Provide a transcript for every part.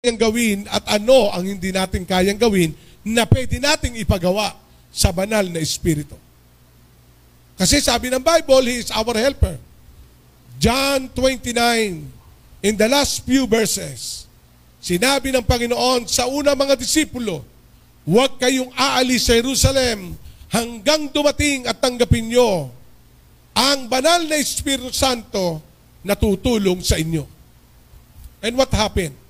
kayang gawin at ano ang hindi natin kayang gawin na pwede nating ipagawa sa banal na Espiritu. Kasi sabi ng Bible, He is our helper. John 29, in the last few verses, sinabi ng Panginoon sa una mga disipulo, huwag kayong aalis sa Jerusalem hanggang dumating at tanggapin nyo ang banal na Espiritu Santo na tutulong sa inyo. And what happened?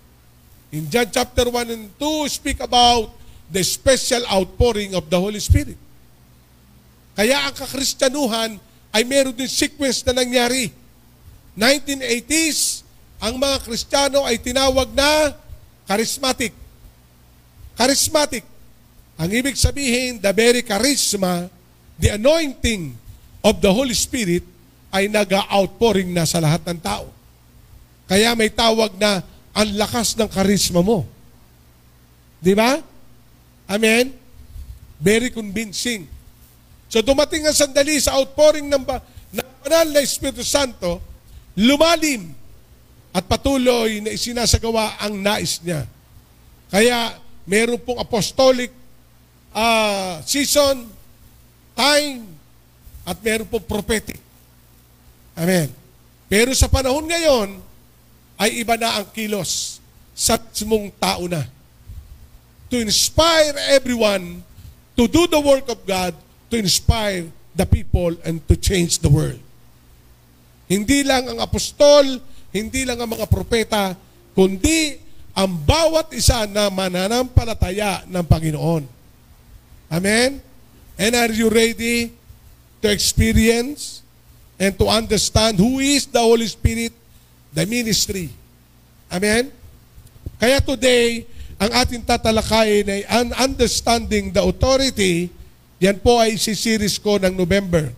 In John chapter 1 and 2, speak about the special outpouring of the Holy Spirit. Kaya ang kakristyanuhan ay meron din sequence na nangyari. 1980s, ang mga Kristiyano ay tinawag na charismatic. Charismatic. Ang ibig sabihin, the very charisma, the anointing of the Holy Spirit ay nag-outpouring na sa lahat ng tao. Kaya may tawag na ang lakas ng karisma mo. Di ba? Amen? Very convincing. So dumating ang sandali sa outpouring ng banal na Espiritu Santo, lumalim at patuloy na isinasagawa ang nais niya. Kaya meron pong apostolic season, time, at meron pong prophetic. Amen. Pero sa panahon ngayon, ay iba na ang kilos sa mismong tao na. To inspire everyone to do the work of God, to inspire the people, and to change the world. Hindi lang ang apostol, hindi lang ang mga propeta, kundi ang bawat isa na mananampalataya ng Panginoon. Amen? And are you ready to experience and to understand who is the Holy Spirit? The ministry. Amen? Kaya today, ang ating tatalakayin ay Understanding the Authority. Yan po ay si-series ko ng November.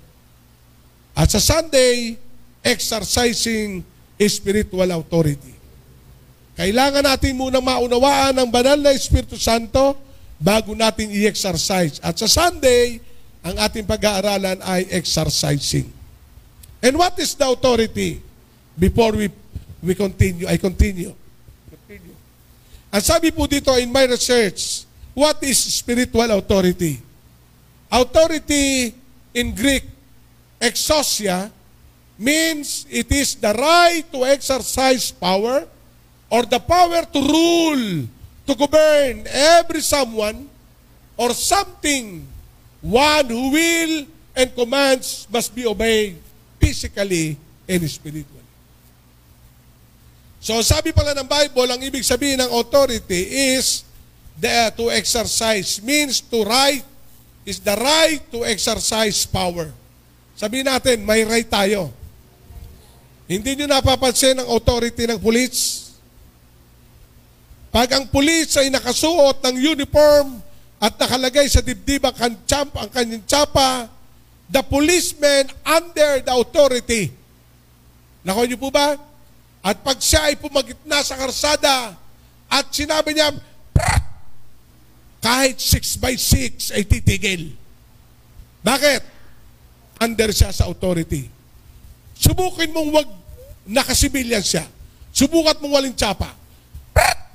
At sa Sunday, Exercising Spiritual Authority. Kailangan natin munang maunawaan ang banal na Espiritu Santo bago natin i-exercise. At sa Sunday, ang ating pag-aaralan ay exercising. And what is the authority? Before we continue, I continue. Ang sabi po dito in my research, what is spiritual authority? Authority in Greek, exousia, means it is the right to exercise power or the power to rule, to govern every someone or something. One who will and commands must be obeyed physically and spiritually. So sabi pala ng Bible, ang ibig sabihin ng authority is to exercise, means to right, is the right to exercise power. Sabihin natin, may right tayo. Hindi nyo napapansin ang authority ng pulis? Pag ang pulis ay nakasuot ng uniform at nakalagay sa dibdib ang kanyang tsapa, the policeman under the authority. Nakuha niyo po ba? At pag siya ay pumagitna sa karsada at sinabi niya, kahit 6x6 ay titigil. Bakit? Under siya sa authority. Subukin mong wag nakasibilyan siya. Subukat mong waling tsapa.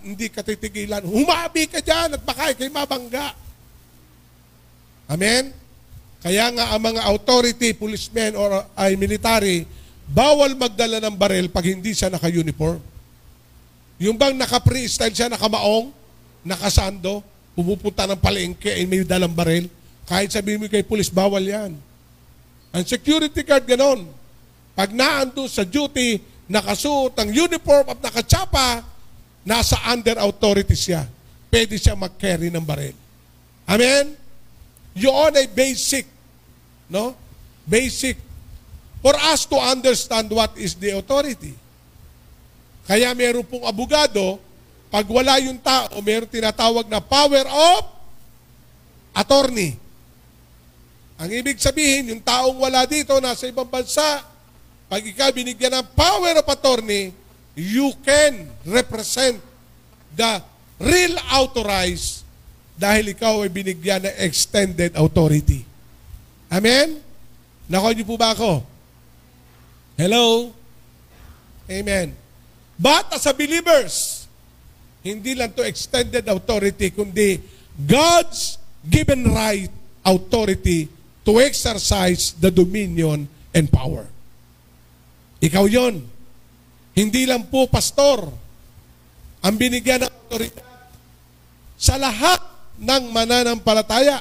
Hindi ka titigilan. Humabi ka dyan at baka ikay mabangga. Amen? Kaya nga ang mga authority, policemen or ay military, bawal magdala ng baril pag hindi siya naka-uniform. Yung bang naka-freestyle siya, nakamaong, nakasando, pumupunta ng palengke, ay may dalang baril. Kahit sabihin mo kay pulis, bawal yan. Ang security guard ganon. Pag naando sa duty, nakasuot ang uniform at nakatsapa, nasa under authority siya. Pwede siya mag-carry ng baril. Amen? Yun ay basic. No? Basic. For us to understand what is the authority. Kaya meron pong abogado, pag wala yung tao, meron tinatawag na power of attorney. Ang ibig sabihin, yung taong wala dito, nasa ibang bansa, pag ikaw binigyan ng power of attorney, you can represent the real authorized dahil ikaw ay binigyan ng extended authority. Amen? Nakuha niyo po ba ako? Hello? Amen. But as a believers, Hindi lang to extended authority, kundi God's given right, authority to exercise the dominion and power. Ikaw yon. Hindi lang po pastor ang binigyan ng authority sa lahat ng mananampalataya.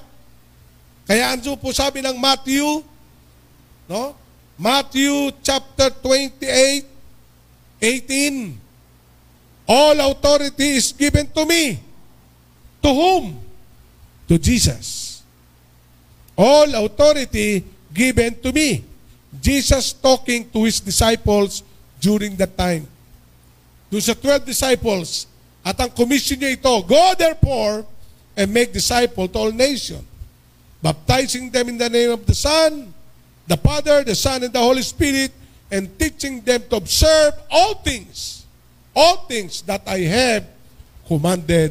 Kaya ano po sabi ng Matthew, no? Matthew chapter 28:18. All authority is given to me. To whom? To Jesus. All authority given to me. Jesus talking to His disciples during that time. Doon sa 12 disciples, at ang commission niya ito, go therefore and make disciples to all nations, baptizing them in the name of the Son, the Father, the Son, and the Holy Spirit, and teaching them to observe all things that I have commanded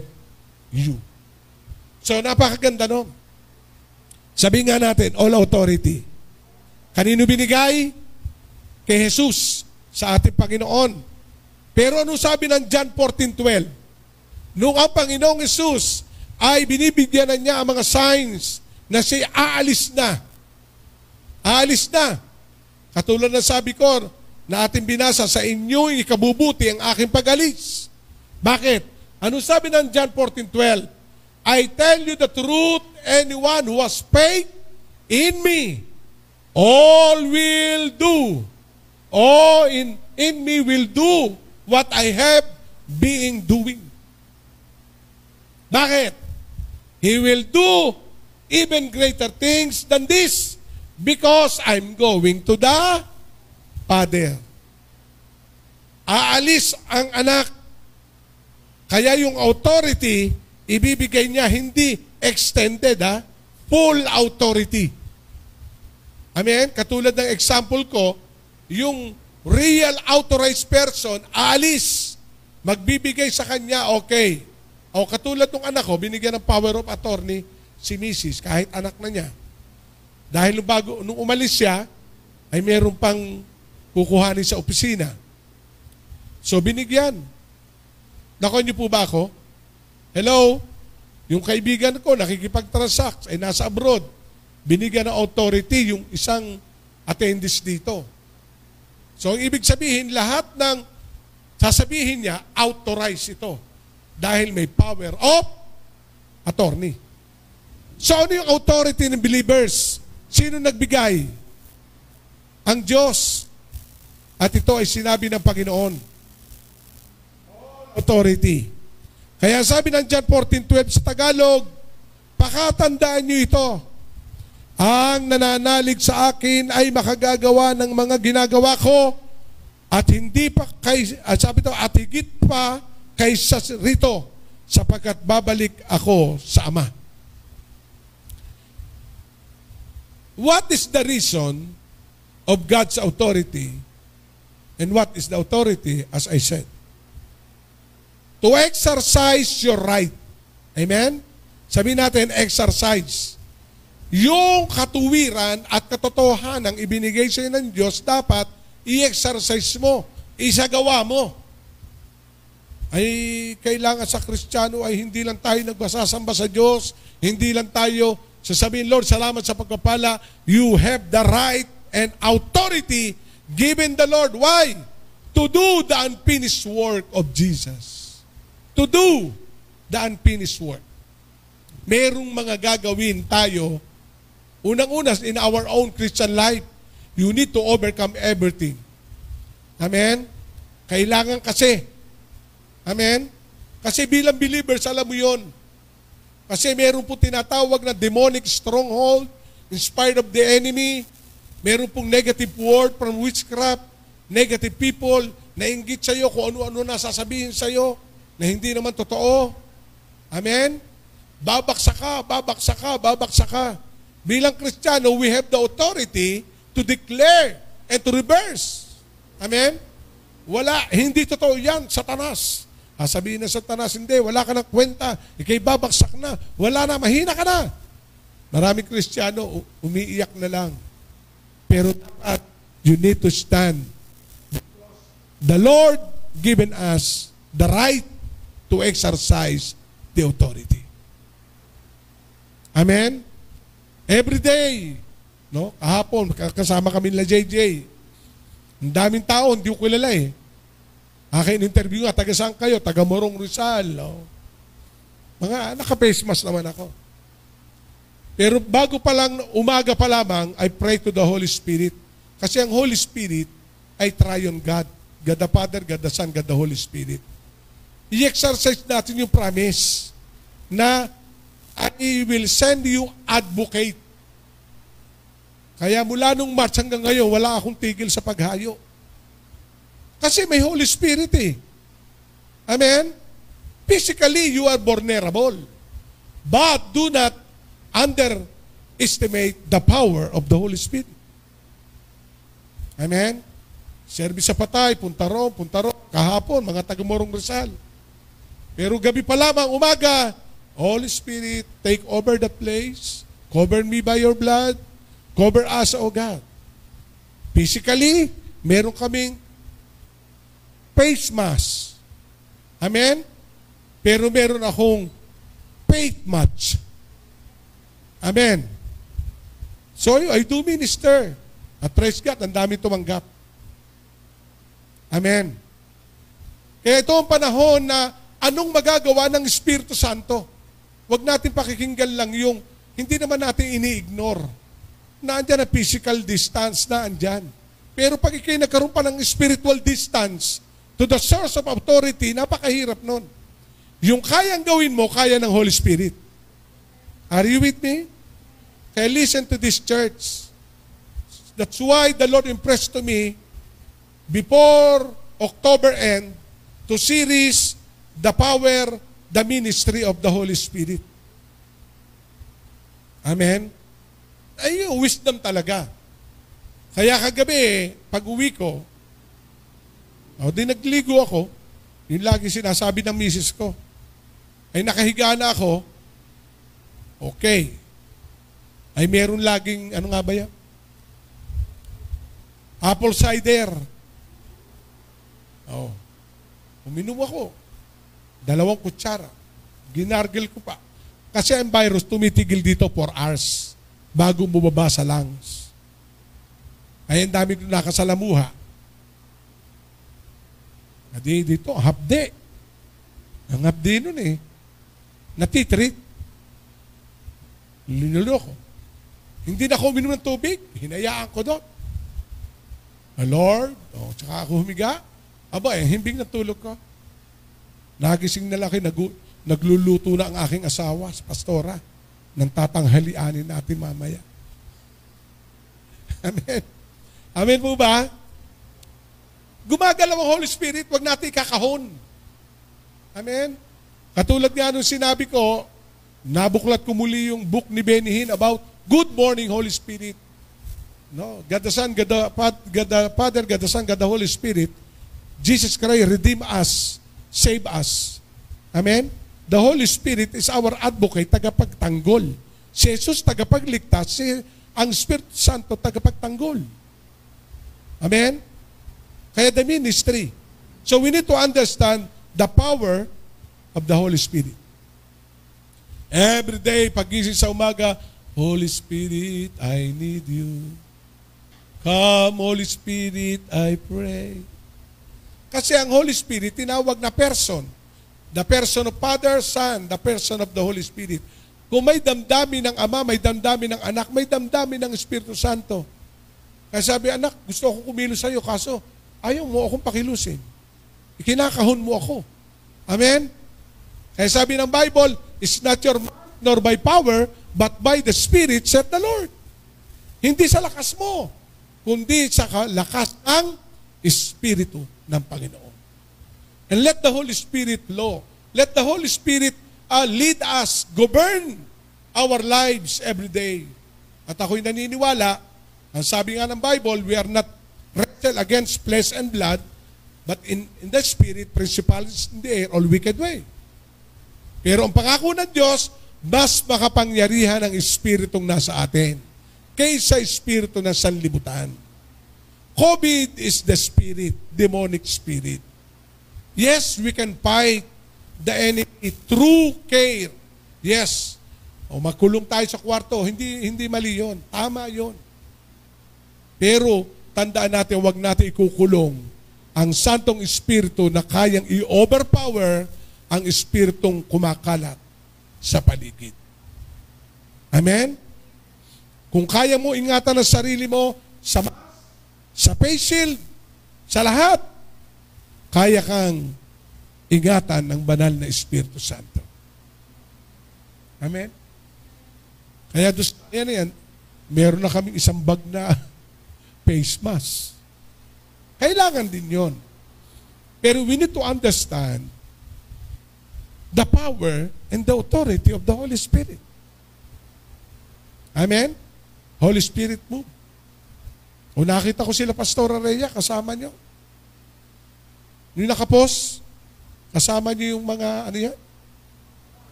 you. So, napakaganda no? Sabi nga natin, all authority. Kanino binigay? Kay Jesus, sa ating Panginoon. Pero ano sabi ng John 14:12? Nung ang Panginoong Jesus ay binibigyan na niya ang mga signs na siya aalis na. Aalis na. Katulad na sabi ko, na ating binasa, sa inyo ikabubuti ang aking pag-alis. Bakit? Ano sabi ng John 14:12? I tell you the truth, anyone who has faith in me, all will do. All in me will do what I have been doing. Bakit? He will do even greater things than this because I'm going to the Father. Aalis ang anak. Kaya yung authority, ibibigay niya hindi extended, full authority. Amen? Katulad ng example ko, yung real authorized person, aalis. Magbibigay sa kanya, okay. O katulad ng anak ko, binigyan ng power of attorney si Mrs. kahit anak na niya. Dahil nung umalis siya, ay meron pang kukuhanin sa opisina. So binigyan. Nako niyo po ba ako? Hello? Yung kaibigan ko, nakikipag-transact, ay nasa abroad. Binigyan ng authority yung isang attendance dito. So, ang ibig sabihin, lahat ng sasabihin niya, authorize ito. Dahil may power of attorney. So, ano yung authority ng believers? Sino nagbigay? Ang Diyos. At ito ay sinabi ng Panginoon. Authority. Kaya sabi ng John 14:12 sa Tagalog, pakatandaan niyo ito. Ang nananalig sa akin ay makagagawa ng mga ginagawa ko at hindi pa sabi ito, at higit pa kaysa rito sapagkat babalik ako sa Ama. What is the reason of God's authority and what is the authority, as I said? To exercise your right. Amen? Sabihin natin, exercise. Yung katuwiran at katotohanan ibinigay sa iyo ng Diyos, dapat i-exercise mo, isagawa mo. Ay, kailangan sa Kristiyano ay hindi lang tayo nagsasamba sa Diyos, hindi lang tayo sasabihin, Lord, salamat sa pagpapala. You have the right and authority given the Lord. Why? To do the unfinished work of Jesus. To do the unfinished work. Merong mga gagawin tayo. Unang-una, in our own Christian life, you need to overcome everything. Amen? Kailangan kasi. Amen? Kasi bilang believers, alam mo yon. Kasi meron po tinatawag na demonic stronghold, inspired of the enemy. Meron pong negative word from witchcraft, negative people, na inggit sa'yo kung ano-ano na sasabihin sa'yo, na hindi naman totoo. Amen? Babaksak ka, babaksak ka, babaksak ka. Bilang Kristiyano, we have the authority to declare and to reverse. Amen? Wala, hindi totoo yan, Satanas. Sabihin na Satanas, hindi, wala ka ng kwenta, ikay babaksak na, wala na, mahina ka na. Maraming Kristiyano, umiiyak na lang. Pero dapat, you need to stand. The Lord given us the right to exercise the authority. Amen? Every day, no? Kahapon, kasama kami nila JJ. Ang daming tao, hindi ko kilala eh. Akin interview nga, taga saan kayo? Taga Morong Rizal. No? Mga naka-face mask naman ako. Pero bago pa lang, umaga pa lamang, I pray to the Holy Spirit. Kasi ang Holy Spirit ay triune God. God the Father, God the Son, God the Holy Spirit. I-exercise natin yung promise na I will send you advocate. Kaya mula nung March hanggang ngayon, wala akong tigil sa paghayo. Kasi may Holy Spirit eh. Amen? Physically, you are vulnerable. But do not underestimate the power of the Holy Spirit. Amen? Service sa patay, punta ron, kahapon, mga taga-Morong Rizal. Pero gabi pa lamang, umaga, Holy Spirit, take over that place. Cover me by your blood. Cover us, O God. Physically, meron kaming face mask. Amen? Pero meron akong faith match. Amen. So, I do minister. At praise God, ang dami tumanggap. Amen. Kaya ito ang panahon na anong magagawa ng Espiritu Santo? Huwag natin pakikinggan lang yung hindi naman natin ini-ignore. Naandyan ang physical distance na andyan. Pero pag ikay nagkaroon pa ng spiritual distance to the source of authority, napakahirap nun. Yung kayang gawin mo, kaya ng Holy Spirit. Are you with me? Kaya listen to this church. That's why the Lord impressed to me before October end to series the power, the ministry of the Holy Spirit. Amen? Ay, wisdom talaga. Kaya kagabi, pag uwi ko, di nagligo ako, yun lagi sinasabi ng misis ko, ay nakahiga na ako, okay. Ay meron laging, ano nga ba yan? Apple cider. Uminom ako. 2 kutsara. Ginargil ko pa. Kasi ang virus tumitigil dito 4 hours bago bumaba sa lungs. Ay ang dami ko nakasalamuha. Adi dito, hapde. Ang hapde nun eh. Natitreat. Linuloko. Hindi na ako uminom ng tubig. Hinayaan ko doon. Lord, tsaka ako humiga. Himbing na tulog ko. Nagising na laki, nagluluto na ang aking asawa, pastora, nang tatanghalianin natin mamaya. Amen. Amen po ba? Gumagalaw ang Holy Spirit, wag natin ikakahon. Amen. Katulad nga nung sinabi ko, nabuklat ko muli yung book ni Benny Hinn about Good Morning Holy Spirit. No, God the Son, God the Father, God the Son, God the Holy Spirit. Jesus Christ redeem us, save us. Amen? The Holy Spirit is our advocate, tagapagtanggol. Si Jesus, tagapagligtas. Ang Espiritu Santo, tagapagtanggol. Amen? Kaya the ministry. So we need to understand the power of the Holy Spirit. Every day, pagising sa umaga, Holy Spirit, I need you. Come, Holy Spirit, I pray. Kasi ang Holy Spirit, tinawag na person. The person of Father, Son, the person of the Holy Spirit. Kung may damdamin ng Ama, may damdamin ng Anak, may damdamin ng Espiritu Santo. Kaya sabi, anak, gusto akong kumilos sa iyo, kaso ayaw mo akong pakilusin. Ikinakahon mo ako. Amen? Kaya sabi ng Bible, it's not your might nor by power, but by the Spirit, said the Lord. Hindi sa lakas mo, kundi sa lakas ng Espiritu ng Panginoon. And let the Holy Spirit flow. Let the Holy Spirit lead us, govern our lives every day. At ako'y naniniwala, ang sabi nga ng Bible, we are not wrestle against flesh and blood, but in the Spirit, principalities in the air, all wicked way. Pero ang pangako ng Diyos, mas makapangyarihan ang Espiritong nasa atin kaysa Espiritu ng sanlibutan. COVID is the spirit, demonic spirit. Yes, we can fight the enemy through care. Yes. O makulong tayo sa kwarto, hindi mali yun. Tama yun. Pero tandaan natin, wag natin ikukulong ang Santong Espiritu na kayang i-overpower ang Espiritong kumakalat sa paligid. Amen? Kung kaya mo ingatan ang sarili mo sa face shield, sa lahat, kaya kang ingatan ng banal na Espiritu Santo. Amen? Kaya yan, meron na kaming isang bag na face mask. Kailangan din yon. Pero we need to understand the power and the authority of the Holy Spirit. Amen? Holy Spirit move. O nakita ko sila Pastora Rhea, kasama nyo. Yung nakapos, kasama nyo yung mga, ano yan?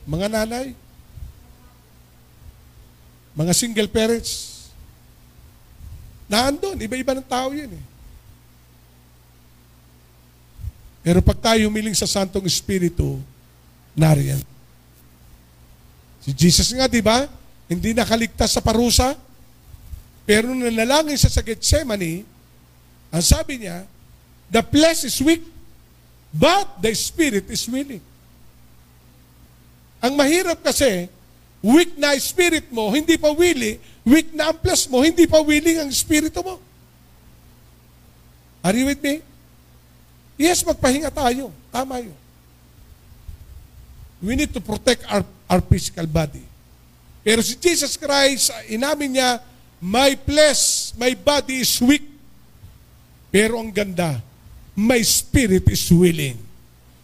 Mga nanay. Mga single parents. Naandun, iba-iba ng tao yun eh. Pero pag tayo humiling sa Santong Espiritu, nariyan. Si Jesus nga, di ba? Hindi nakaligtas sa parusa. Pero nung nanalangin siya sa Gethsemane, ang sabi niya, the flesh is weak, but the spirit is willing. Ang mahirap kasi, weak na spirit mo, hindi pa willing, weak na ang flesh mo, hindi pa willing ang spirito mo. Are you with me? Yes, magpahinga tayo. Tama yun. We need to protect our physical body. Pero si Jesus Christ, inamin niya, my flesh, my body is weak. Pero ang ganda, my spirit is willing.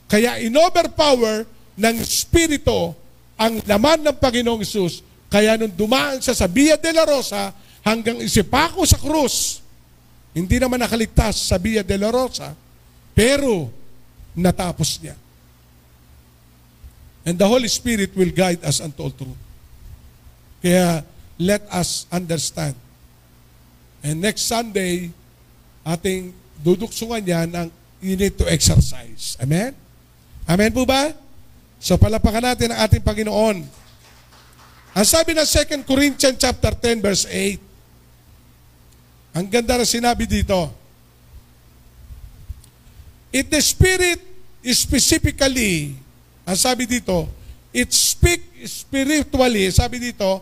Kaya in-overpower ng spirito ang laman ng Panginoong Hesus. Kaya nung dumaan siya sa Via de la Rosa, hanggang isipako sa krus, hindi naman nakaligtas sa Via de la Rosa, pero natapos niya. And the Holy Spirit will guide us unto all truth. Kaya let us understand. And next Sunday, ating duduksungan yan ang you need to exercise. Amen? Amen po ba? So palapakan natin ang ating Panginoon. Ang sabi ng 2 Corinthians chapter 10 verse 8, ang ganda na sinabi dito, if the Spirit is specifically, ang sabi dito, it speak spiritually, sabi dito,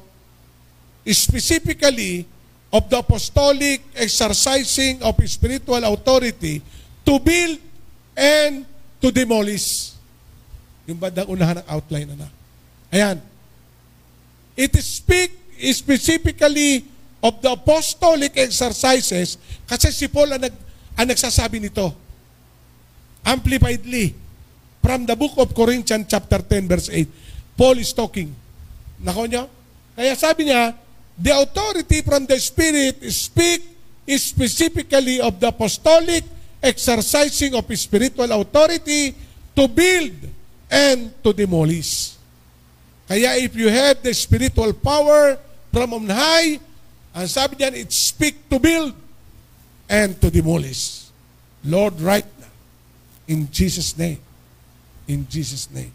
specifically of the apostolic exercising of spiritual authority to build and to demolish. Yung bandang unahan ng outline na. Ayan. It speak specifically of the apostolic exercises kasi si Paul ang nagsasabi nito. Amplifiedly. From the book of Corinthians chapter 10 verse 8. Paul is talking. Nako nyo? Kaya sabi niya, the authority from the Spirit speak specifically of the apostolic exercising of spiritual authority to build and to demolish. Kaya if you have the spiritual power from on high, ang sabi niyan, it speak to build and to demolish. Lord, right now, in Jesus' name. In Jesus' name.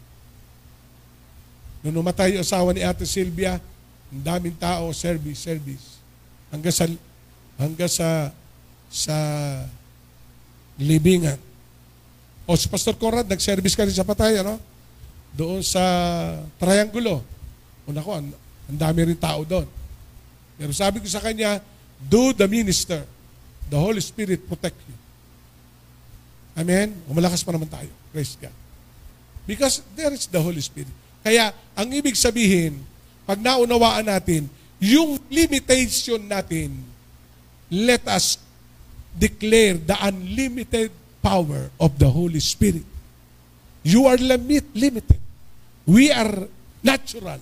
Nung namatay yung asawa ni Ate Sylvia, ang daming tao, service. Hanggang sa libingan. O si Pastor Conrad, nag-service ka rin sa patay, ano? Doon sa Triangulo. O nako, ang dami rin tao doon. Pero sabi ko sa kanya, do the minister. The Holy Spirit protect you. Amen? Umalakas pa naman tayo. Praise God. Because there is the Holy Spirit. Kaya, ang ibig sabihin, pag naunawaan natin, yung limitation natin, let us declare the unlimited power of the Holy Spirit. You are limited. We are natural.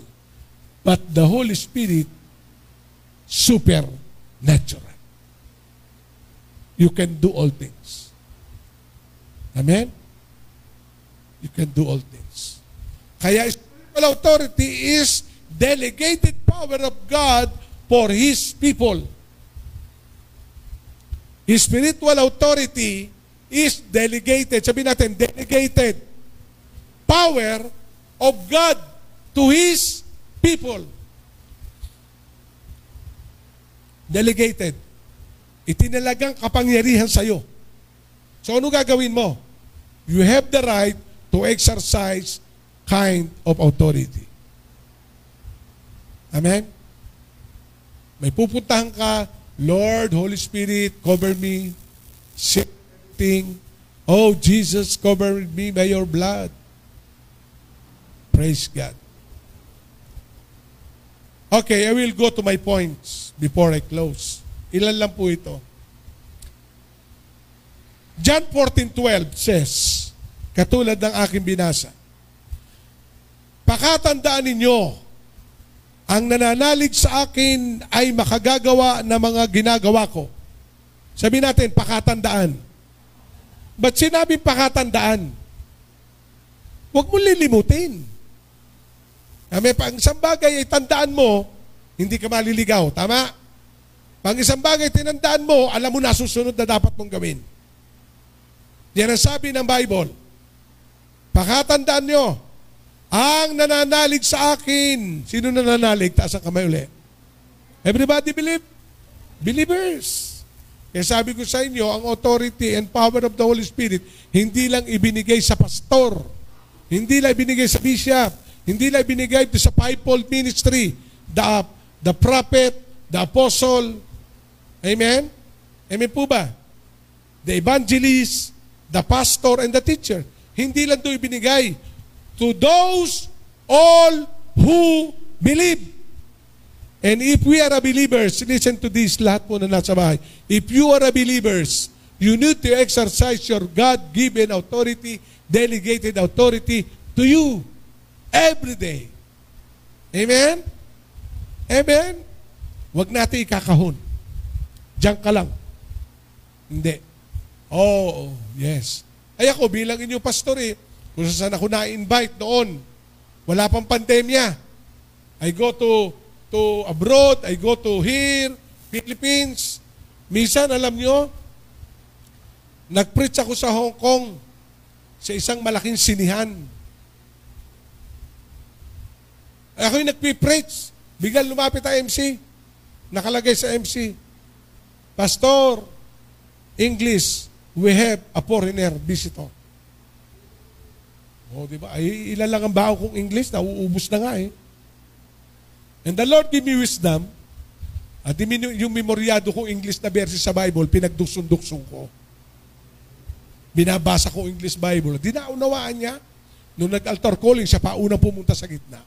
But the Holy Spirit, supernatural. You can do all things. Amen? You can do all things. Kaya spiritual authority is delegated power of God for His people. His spiritual authority is delegated. Sabihin natin, delegated. power of God to His people. Delegated. Itinalagang kapangyarihan sa iyo. So ano gagawin mo? You have the right to exercise kind of authority. Amen? May pupuntahan ka, Lord, Holy Spirit, cover me, say everything. Oh, Jesus, cover me by your blood. Praise God. Okay, I will go to my points before I close. Ilan lang po ito. John 14:12 says, katulad ng aking binasa, pakatandaan ninyo, ang nananalig sa akin ay makagagawa ng mga ginagawa ko. Sabi natin, pakatandaan. Ba't sinabing pakatandaan? Huwag mo lilimutin. Pag isang bagay ay tandaan mo, hindi ka maliligaw. Tama? Pag isang bagay tinandaan mo, alam mo na susunod na dapat mong gawin. Yan ang sabi ng Bible. Pakatandaan nyo, ang nananalig sa akin. Sino nananalig? Taas ang kamay uli. Everybody believe? Believers. Kaya sabi ko sa inyo, ang authority and power of the Holy Spirit, hindi lang ibinigay sa pastor, hindi lang ibinigay sa bishop, hindi lang ibinigay sa fivefold ministry, the prophet, the apostle, amen? Amen po ba? The evangelist, the pastor, and the teacher. Hindi lang ito ibinigay to those all who believe. And if we are a believers, listen to this, lahat po na nasa bahay. If you are a believers, you need to exercise your God-given authority, delegated authority to you every day. Amen? Amen? Huwag natin ikakahon. Diyan ka lang. Hindi. Oh, yes. Ay ako, bilang inyong pastor kung saan ako na-invite noon, wala pang pandemya. I go to abroad, I go to here, Philippines. Minsan, alam nyo, nag-preach ako sa Hong Kong sa isang malaking sinihan. Ako yung nagpipreach. Biglang lumapit ang MC. Nakalagay sa MC, Pastor, English, we have a foreigner visitor. O, diba? Ay, ilan lang ang baon kong English, nauubos na nga And the Lord give me wisdom, at yung memoryado kong English na verse sa Bible, pinagduksong-duksong ko. Binabasa ko English Bible. Di naunawaan niya. Nung nag-altar calling, siya pa unang pumunta sa gitna.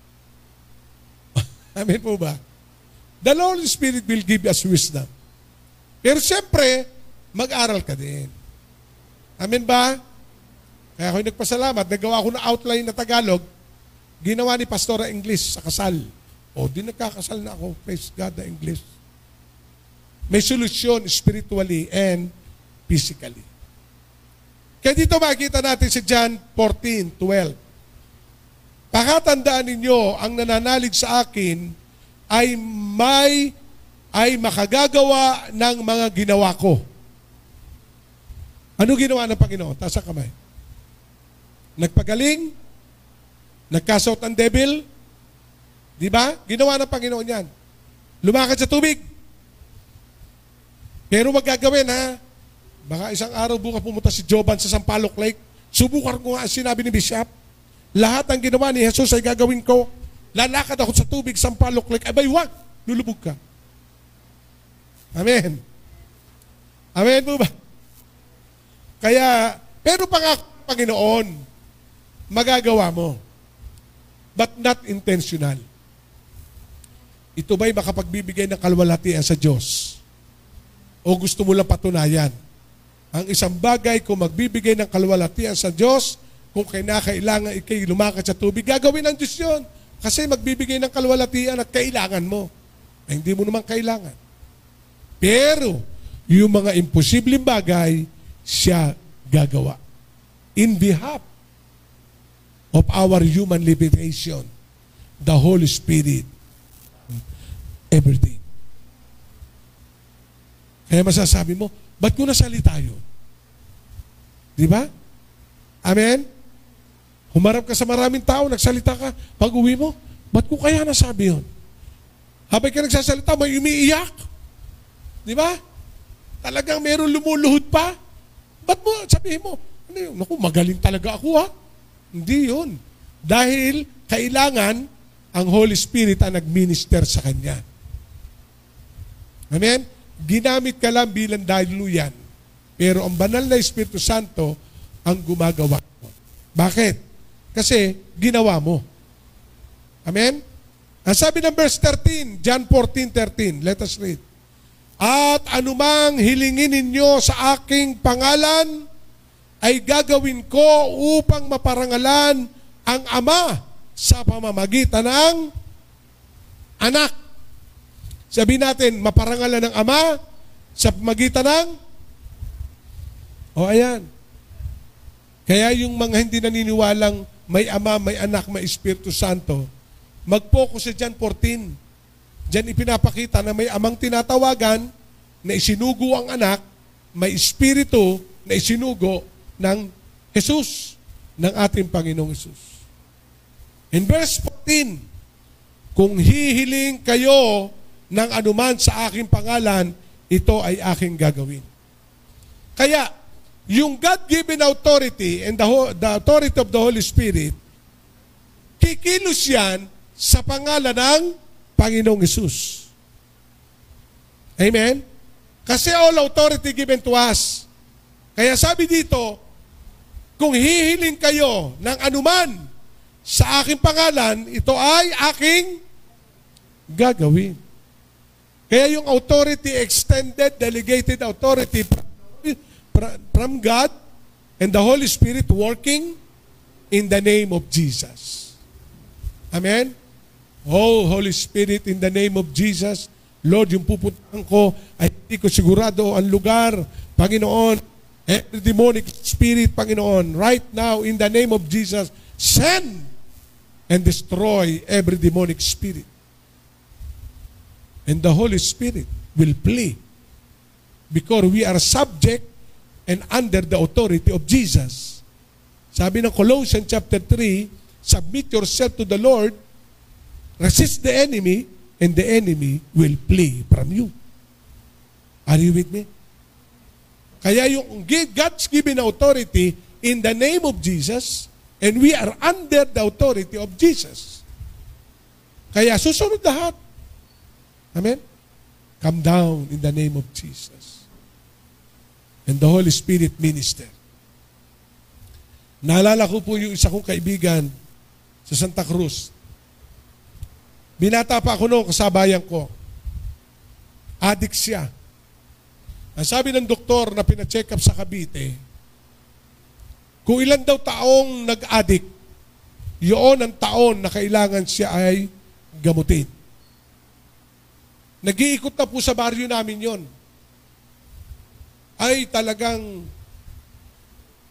Amen po ba? The Holy Spirit will give us wisdom. Pero siyempre, mag-aral ka din. Amen ba? Kaya ako nagpasalamat, nagawa ko na outline na Tagalog, ginawa ni Pastora English sa kasal. O, di nagkakasal na ako. Praise God, the English. May solusyon spiritually and physically. Kaya dito makikita natin si John 14:12. Pakatandaan ninyo, ang nananalig sa akin ay makagagawa ng mga ginawa ko. Ano ginawa ng Panginoon? Taas ang kamay. Nagpagaling? Nagkasot ang devil? Di ba? Ginawa ng Panginoon yan. Lumakad sa tubig. Pero wag gagawin Baka isang araw bukas pumunta si Joban sa Sampaloc Lake. Subukan ko nga sinabi ni Bishop. Lahat ng ginawa ni Jesus ay gagawin ko. Lalakad ako sa tubig, Sampaloc Lake. Abay, wag! Lulubog ka. Amen. Amen po ba? Kaya, pero Panginoon, magagawa mo. But not intentional. Ito ba'y makapagbibigay ng kalwalhatian sa Diyos? O gusto mo lang patunayan? Ang isang bagay kung magbibigay ng kalwalhatian sa Diyos, kung kailangan ikay lumakad sa tubig, gagawin ng Diyos yun. Kasi magbibigay ng kalwalhatian at kailangan mo. Ay, hindi mo naman kailangan. Pero, yung mga imposibleng bagay, siya gagawa. In behalf of our human limitation, the Holy Spirit, everything. Kaya masasabi mo, ba't ko nasalita yun? Di ba? Amen? Humarap ka sa maraming tao, nagsalita ka, pag uwi mo, ba't ko kaya nasabi yun? Habang ka nagsasalita, may umiiyak. Di ba? Talagang meron lumuluhod pa. Ba't mo, sabihin mo, ano yun? Naku, magaling talaga ako ha. Hindi yun. Dahil kailangan ang Holy Spirit ang nag-minister sa kanya. Amen? Ginamit ka lang bilang daluyan. Pero ang banal na Espiritu Santo ang gumagawa mo. Bakit? Kasi ginawa mo. Amen? Ang sabi ng verse 13, John 14:13, let us read. At anumang hilingin ninyo sa aking pangalan, ay gagawin ko upang maparangalan ang Ama sa pamamagitan ng anak. Sabihin natin, maparangalan ng Ama sa pamamagitan ng ayan. Kaya yung mga hindi naniniwalang may Ama, may Anak, may Espiritu Santo, mag-focus sa John 14. Diyan ipinapakita na may Amang tinatawagan na isinugo ang anak, may Espiritu na isinugo ng Jesus, ng ating Panginoong Jesus. In verse 14, kung hihiling kayo ng anuman sa aking pangalan, ito ay aking gagawin. Kaya, yung God-given authority and the authority of the Holy Spirit, kikilos yan sa pangalan ng Panginoong Jesus. Amen? Kasi all authority given to us. Kaya sabi dito, kung hihiling kayo ng anuman sa aking pangalan, ito ay aking gagawin. Kaya yung authority, extended, delegated authority from God and the Holy Spirit working in the name of Jesus. Amen? Oh, Holy Spirit, in the name of Jesus, Lord, yung pupuntahan ko ay hindi ko sigurado ang lugar, Panginoon, every demonic spirit, Panginoon, right now, in the name of Jesus, send and destroy every demonic spirit. And the Holy Spirit will play because we are subject and under the authority of Jesus. Sabi ng Colossians chapter 3, submit yourself to the Lord, resist the enemy, and the enemy will flee from you. Are you with me? Kaya yung God's given authority in the name of Jesus, and we are under the authority of Jesus. Kaya susunod lahat. Amen? Come down in the name of Jesus. And the Holy Spirit minister. Naalala ko po yung isa kong kaibigan sa Santa Cruz. Binata pa ako noon, kasabayan ko. Addict siya. Ang sabi ng doktor na pina-check up sa Cavite, kung ilan daw taong nag-addict, yun ang taon na kailangan siya ay gamutin. Nag-iikot na po sa baryo namin yon. Ay talagang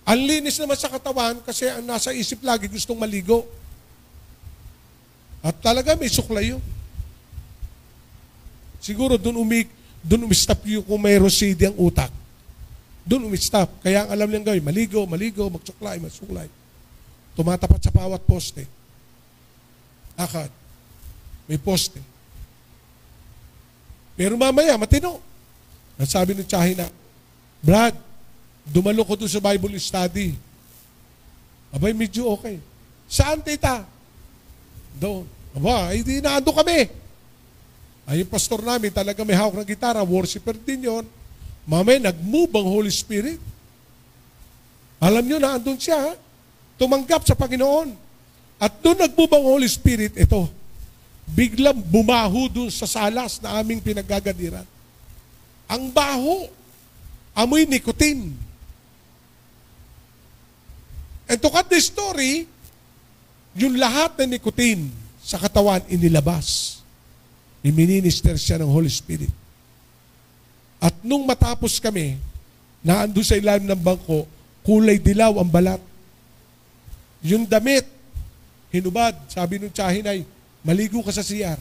ang linis naman sa katawan kasi ang nasa isip lagi gustong maligo. At talaga may suklay yun. Siguro doon umistop yung kung may rosidi ang utak. Doon umistop. Kaya ang alam niyang gawin, maligo, magsuklay. Tumatapat sa bawat poste. Lakad. May poste. Pero mamaya, matino. At sabi ng tsahin na, Brad, dumalo ko doon sa Bible study. Abay, medyo okay. Saan, tita? Doon. Aba, hindi naando kami. Ay, yung pastor namin talaga may hawak ng gitara, worshiper din yon. Mamaya, nag-move ang Holy Spirit. Alam nyo, naandun siya, ha? Tumanggap sa Panginoon. At doon nag-move ang Holy Spirit, ito, biglang bumaho doon sa salas na aming pinagagadiran. Ang baho, amoy nicotine. And to cut the story, yung lahat na nicotine sa katawan inilabas. Iminister siya ng Holy Spirit. At nung matapos kami, naandun sa ilalim ng bangko, kulay dilaw ang balat. Yung damit, hinubad, sabi nung tsahinay, maligo ka sa CR.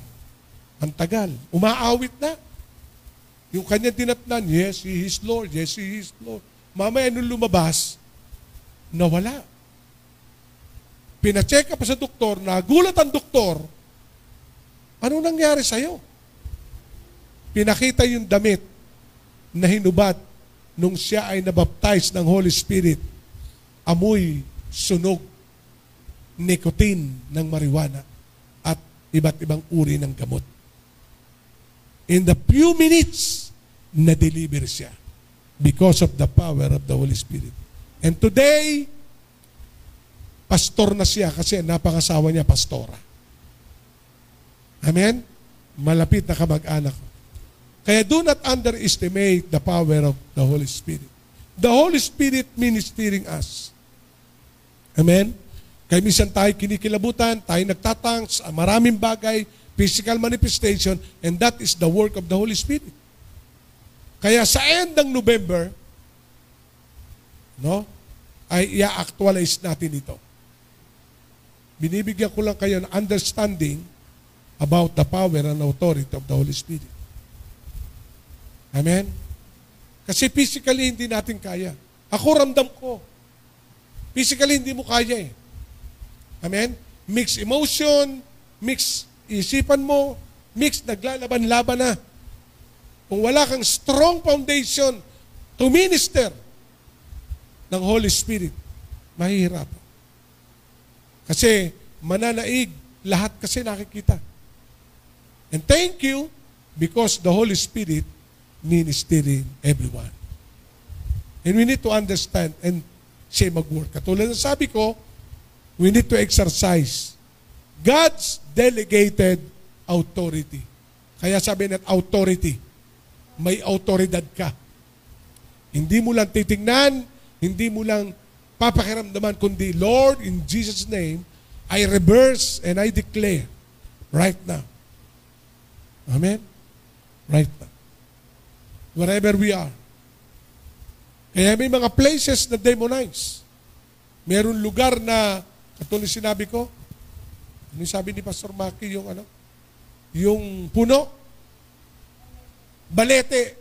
Ang tagal. Umaawit na. Yung kanya tinatnan, yes, He is Lord. Yes, He is Lord. Mamaya nung lumabas, nawala. pina-check up sa doktor, nagulat ang doktor, ano nangyari sa'yo? Pinakita yung damit na hinubad nung siya ay nabaptize ng Holy Spirit, amoy, sunog, nicotine ng marijuana, at iba't ibang uri ng gamot. In the few minutes, na-deliver siya because of the power of the Holy Spirit. And today, pastor na siya kasi napangasawa niya pastora. Amen? Malapit na kamag-anak. Kaya do not underestimate the power of the Holy Spirit. The Holy Spirit ministering us. Amen? Kaya minsan tayo kinikilabutan, tayo nagtatangs, maraming bagay, physical manifestation, and that is the work of the Holy Spirit. Kaya sa end ng November, no, ay i-actualize natin ito. Binibigyan ko lang kayo ng understanding about the power and authority of the Holy Spirit. Amen? Kasi physically hindi natin kaya. Ako ramdam ko. Physically hindi mo kaya eh. Amen? Mix emotion, mix isipan mo, mix naglalaban-laban na. Kung wala kang strong foundation to minister ng Holy Spirit, mahihirap. Kasi mananaig, lahat kasi nakikita. And thank you because the Holy Spirit ministering everyone. And we need to understand and siya mag-work. Katulad ng sabi ko, we need to exercise God's delegated authority. Kaya sabi natin, authority. May autoridad ka. Hindi mo lang titingnan, hindi mo lang papakiramdaman, kundi, Lord, in Jesus' name, I reverse and I declare right now. Amen? Right now. Wherever we are. Kaya may mga places na demonize. Meron lugar na, katulad sinabi ko, ano sabi ni Pastor Maki, yung puno, Balete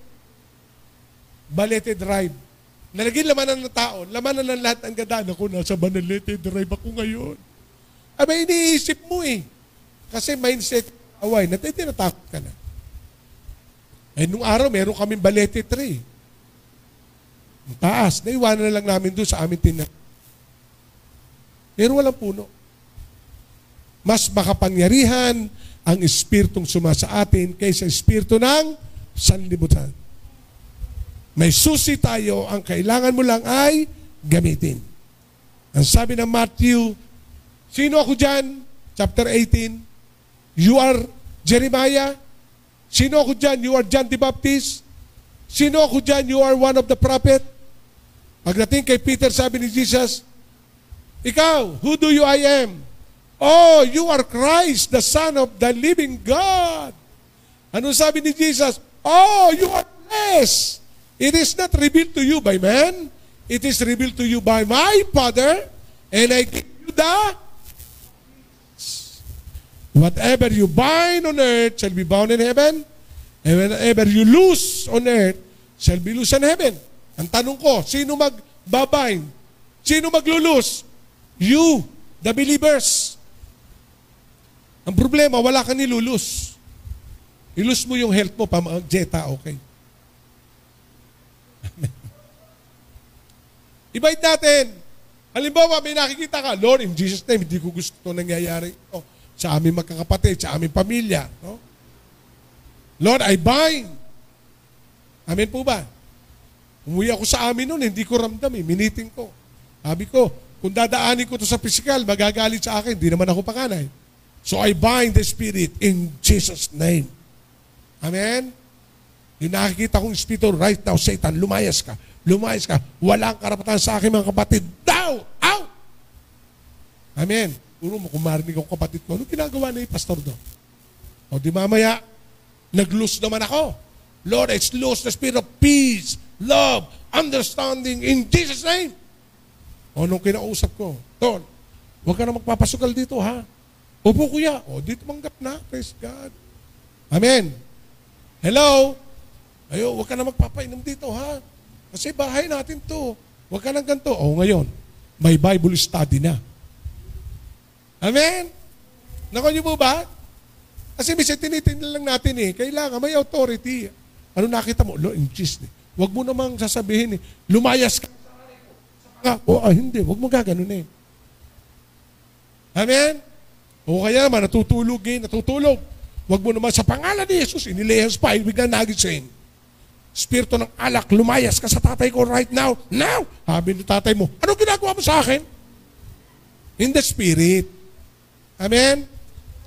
Drive. Nalaging lamanan ng tao, lamanan ng lahat ng ganda. Ako, nasa Balete Drive ako ngayon. Abay, iniisip mo eh. Kasi mindset, away, tinatakot ka na. Eh, nung araw, meron kaming Balete 3. Ang taas, naiwanan na lang namin doon sa amin pero walang puno. Mas makapangyarihan ang espiritong sumasa atin kaysa espiritu ng sanlibutan. May susi tayo, ang kailangan mo lang ay gamitin. Ang sabi ng Matthew, sino ako dyan? Chapter 18, you are Jeremiah. Sino ako dyan? You are John the Baptist. Sino ako dyan? You are one of the prophet. Pagdating kay Peter, sabi ni Jesus, ikaw, who do you I am? Oh, you are Christ, the Son of the living God. Ano sabi ni Jesus? Oh, you are blessed. It is not revealed to you by man. It is revealed to you by my Father. And I give you the whatever you bind on earth shall be bound in heaven. And whatever you loose on earth shall be loose in heaven. Ang tanong ko, sino magbabind? Sino maglulus? You, the believers. Ang problema, wala kang nilulus. Ilus mo yung health mo, jeta, okay. Ibait natin. Halimbawa, may nakikita ka, Lord, in Jesus' name, hindi ko gusto ito nangyayari ito sa aming magkakapatid, sa aming pamilya. No? Lord, I bind. Amen po ba? Umuwi ako sa amin noon, hindi ko ramdam miniting ko. Sabi ko, kung dadaanin ko ito sa physical, magagalit sa akin, hindi naman ako panganay. So I bind the spirit in Jesus' name. Amen? Yung nakikita kong espiritu, right now, Satan, lumayas ka. Lumayas ka. Walang karapatan sa akin mga kapatid. Down! Out! Amen. Puro mo, kung marinig ako kapatid ko, ano ginagawa na yung pastor doon? O di mamaya, nag-loose naman ako. Lord, it's loose the spirit of peace, love, understanding in Jesus' name. O nung kinausap ko, Tol, huwag ka na magpapasukal dito, ha? Opo, kuya. O, dito manggap na. Praise God. Amen. Hello? Ayo, huwag ka na magpapainom dito, ha? Kasi bahay natin to. Huwag ka nang ganito. O, ngayon, may Bible study na. Amen? Naku niyo po ba? Kasi minsan tinitingnan lang natin kailangan may authority. Ano nakita mo? Lord, in Jesus name. Huwag mo namang sasabihin lumayas ka. Hindi. Huwag mo gaganon Amen? O kaya naman, natutulog natutulog. Huwag mo naman sa pangalan ni Jesus, inilehas pa, bigla nagising. Espiritu ng alak, lumayas ka sa tatay ko right now. Now! Sabi ng tatay mo, ano ginagawa mo sa akin? In the Spirit. Amen?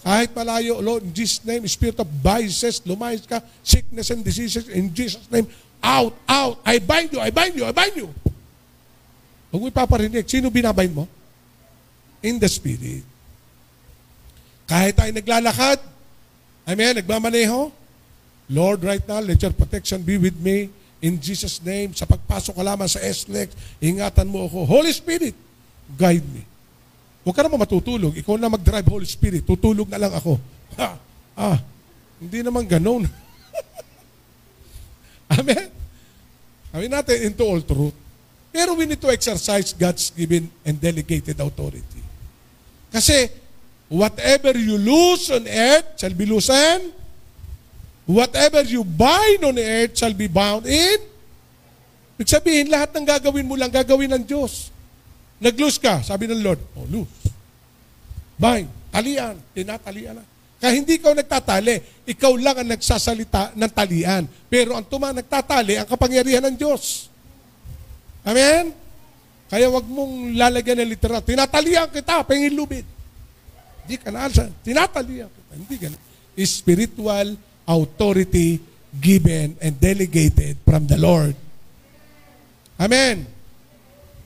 Kahit malayo, Lord, in Jesus' name, spirit of vices, lumayas ka, sickness and diseases, in Jesus' name, out, out, I bind you, I bind you, I bind you. Huwag mo ipaparinig. Sino binabind mo? In the Spirit. Kahit tayo naglalakad, amen, nagmamaneho, Lord, right now, let your protection be with me in Jesus' name. Sa pagpasok ko lamang sa SLEX, ingatan mo ako. Holy Spirit, guide me. Huwag ka naman matutulog. Ikaw na mag-drive, Holy Spirit. Tutulog na lang ako. Hindi naman ganun. Amen? Sabi natin, into all truth. Pero we need to exercise God's given and delegated authority. Kasi, whatever you lose on earth shall be loosened. Whatever you bind on earth shall be bound in. Ibig sabihin, lahat ng gagawin mo lang, gagawin ng Diyos. Nag-loose ka, sabi ng Lord, loose. Bind, talian, tinatalian na. Kaya hindi ikaw nagtatali, ikaw lang ang nagsasalita ng talian. Pero ang nagtatali, ang kapangyarihan ng Diyos. Amen? Kaya wag mong lalagyan ng literal, tinatalian kita, pengin lubid. Hindi ka naalsa, tinatalian kita. Hindi ganun. Spiritual authority given and delegated from the Lord. Amen.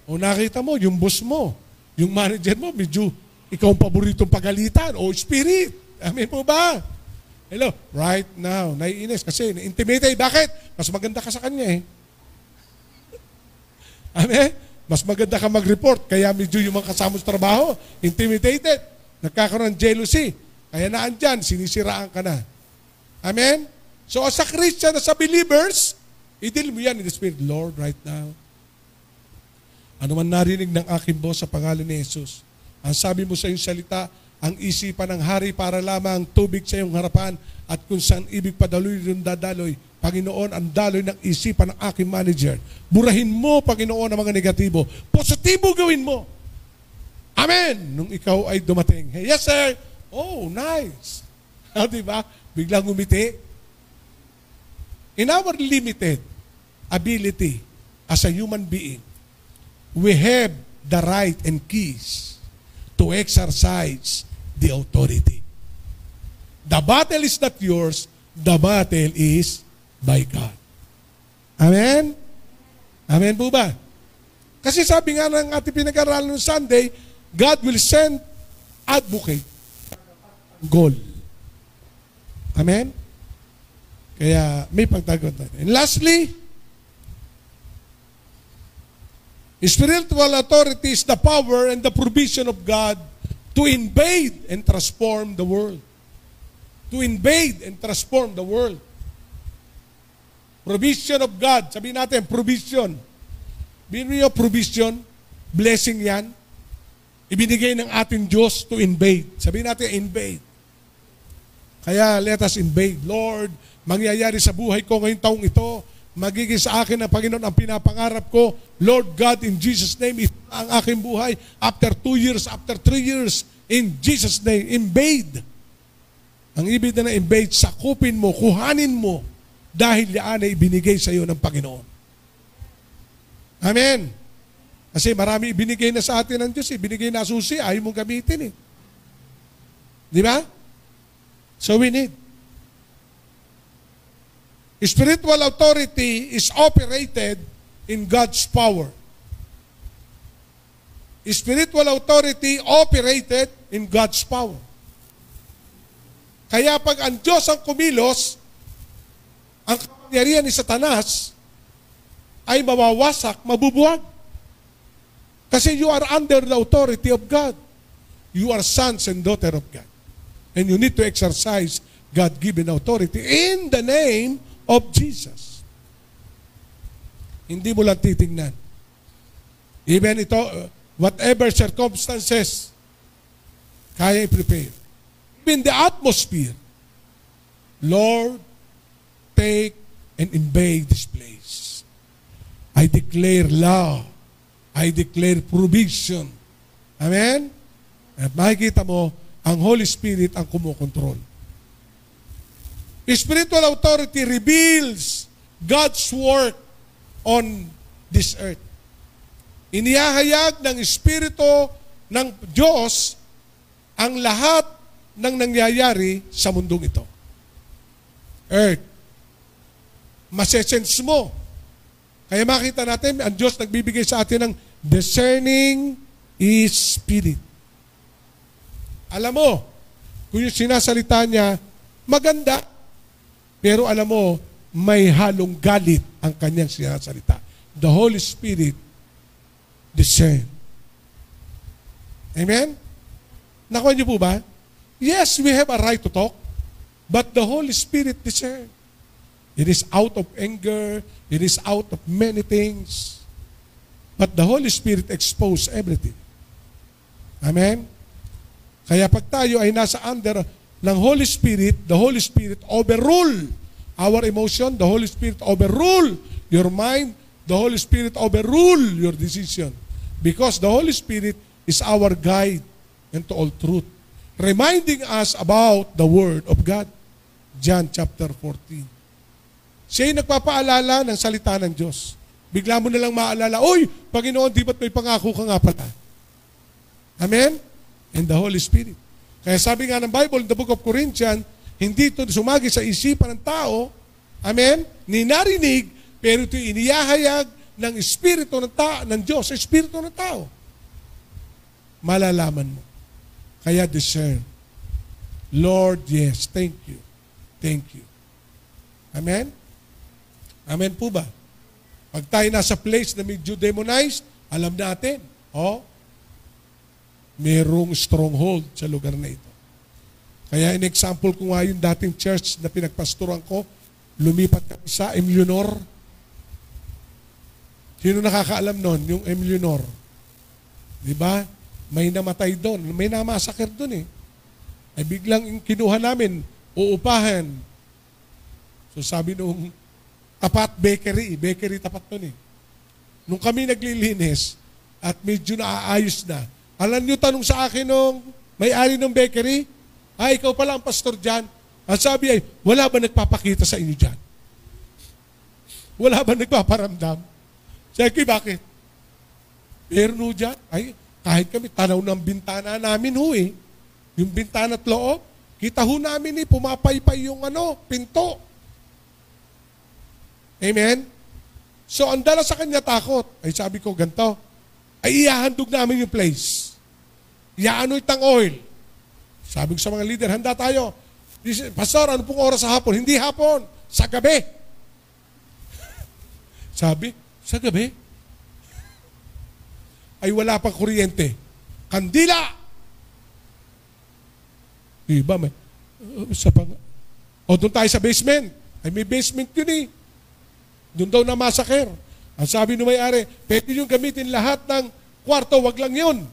O nakita mo, yung boss mo, yung manager mo, medyo ikaw ang paboritong pagalitan o spirit. Amen po ba? Hello, right now, naiinis kasi na-intimidate. Bakit? Mas maganda ka sa kanya Amen? Mas maganda ka mag-report, kaya medyo yung mga kasama sa trabaho, intimidated. Nagkakaroon ng jealousy. Kaya naandyan, sinisiraan ka na. Amen? So as a Christian, as a believers, i-deal mo yan in the Spirit. Lord, right now, ano man narinig ng aking boss sa pangalan ni Jesus, ang sabi mo sa iyong salita, ang isipan ng hari para lamang tubig sa iyong harapan at kung saan ibig padaloy rin dadaloy. Panginoon, ang daloy ng isipan ng aking manager. Burahin mo, Panginoon, ang mga negatibo. Positibo gawin mo. Amen! Nung ikaw ay dumating. Hey, yes, sir. Oh, nice. Diba? Biglang umiti. In our limited ability as a human being, we have the right and keys to exercise the authority. The battle is not yours, the battle is by God. Amen? Amen po ba? Kasi sabi nga ng ating pinag-aralan ng Sunday, God will send advocate. Goal. Amen? Kaya may pagtagot natin. And lastly, spiritual authority is the power and the provision of God to invade and transform the world. To invade and transform the world. Provision of God. Sabihin natin, provision. Sabihin niyo, provision, blessing yan. Ibinigay ng ating Diyos to invade. Sabihin natin, invade. Kaya let us invade. Lord, mangyayari sa buhay ko ngayong taong ito, magiging sa akin ng Panginoon ang pinapangarap ko. Lord God, in Jesus' name, ito ang aking buhay. After 2 years, after 3 years, in Jesus' name, invade. Ang ibig na invade, sakupin mo, kuhanin mo, dahil yan ay ibinigay sa iyo ng Panginoon. Amen. Kasi marami ibinigay na sa atin ng Diyos. Ibinigay na susi, ayaw mong gamitin Di ba? So we need. Spiritual authority is operated in God's power. Spiritual authority operated in God's power. Kaya pag ang Diyos ang kumilos, ang kapangyarihan ni Satanas ay mawawasak, mabubuwag. Kasi you are under the authority of God. You are sons and daughter of God. And you need to exercise God-given authority in the name of Jesus. Hindi mo lang titingnan. Even ito, whatever circumstances, Kaya i-prepare. Even the atmosphere. Lord, take and invade this place. I declare love. I declare provision. Amen? At makikita mo, ang Holy Spirit ang kumukontrol. Spiritual authority reveals God's work on this earth. Inihahayag ng Espiritu ng Diyos ang lahat ng nangyayari sa mundong ito. Earth. Masesense mo. Kaya makita natin, ang Diyos nagbibigay sa atin ng discerning spirit. Alam mo, kung yung sinasalita niya, maganda, pero alam mo, may halong galit ang kanyang sinasalita. The Holy Spirit discern. Amen? Nakuha niyo po ba? Yes, we have a right to talk, but the Holy Spirit discern. It is out of anger, it is out of many things, but the Holy Spirit expose everything. Amen? Kaya pag tayo ay nasa under ng Holy Spirit, the Holy Spirit overrule our emotion, the Holy Spirit overrule your mind, the Holy Spirit overrule your decision. Because the Holy Spirit is our guide into all truth, reminding us about the Word of God. John chapter 14. Siya ay nagpapaalala ng salita ng Diyos. Bigla mo na lang maalala, oy, Panginoon, di ba't may pangako ka nga pala? Amen? And the Holy Spirit. Kaya sabi nga ng Bible, in the book of Corinthians, hindi ito sumagi sa isipan ng tao, amen, ni narinig, pero ito iniyahayag ng Espiritu ng Diyos, sa Espiritu ng tao. Malalaman mo. Kaya discern. Lord, yes, thank you. Thank you. Amen? Amen po ba? Pag tayo nasa place na medyo demonized, alam natin, merong stronghold sa lugar na ito. Kaya in example ko nga yung dating church na pinagpastoran ko, lumipat kami sa Emilionor. Sino nakakaalam nun? Yung Emilionor. Diba? May namatay doon. May namasaker doon eh. Ay biglang kinuha namin, uupahan. So sabi nung tapat bakery tapat doon eh. Nung kami naglilinis at medyo naaayos na, alam niyo tanong sa akin nung may-ari ng bakery, ikaw pala ang pastor dyan. Ang sabi ay, wala ba nagpapakita sa inyo dyan? Wala ba nagpaparamdam? Sabi, bakit? Meron ho dyan. Ay, kahit kami, tanaw ng bintana namin ho eh. Yung bintana at loob, kita ho namin eh, pumapaypay yung pinto. Amen? So, ang dala sa kanya takot. Ay, sabi ko, ganito, ay ihahandog namin yung place. Iaanoy tang oil. Sabi ko sa mga leader, handa tayo. Pastor, ano pong oras sa hapon? Hindi hapon, sa gabi. Sabi, sa gabi? Ay wala pang kuryente. Kandila! Iba may. Doon tayo sa basement. Ay may basement yun eh. Doon daw na massacre. Ang sabi ng may-ari, pwede nyo gamitin lahat ng kwarto, wag lang yun.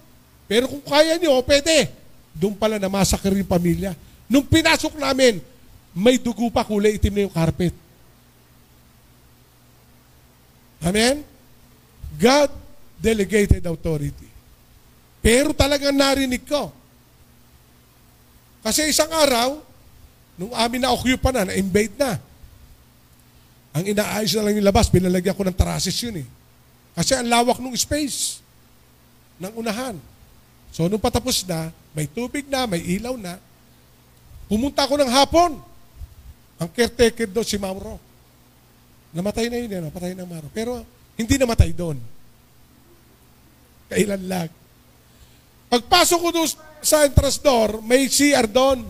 Pero kung kaya nyo, pwede. Doon pala na massacre yung pamilya. Nung pinasok namin, may dugo pa, kulay itim na yung carpet. Amen? God delegated authority. Pero talagang narinig ko. Kasi isang araw, nung amin na-occupy na-invade na. Ang inaayos na lang yung labas, binalagyan ko ng tarasis yun eh. Kasi ang lawak ng space ng unahan. So nung patapos na, may tubig na, may ilaw na, pumunta ako ng hapon. Ang caretaker doon si Mauro. Namatay na yun, napatay ng Mauro. Pero hindi namatay doon. Kailan lang. Pagpasok ko doon sa entrance door, may CR doon.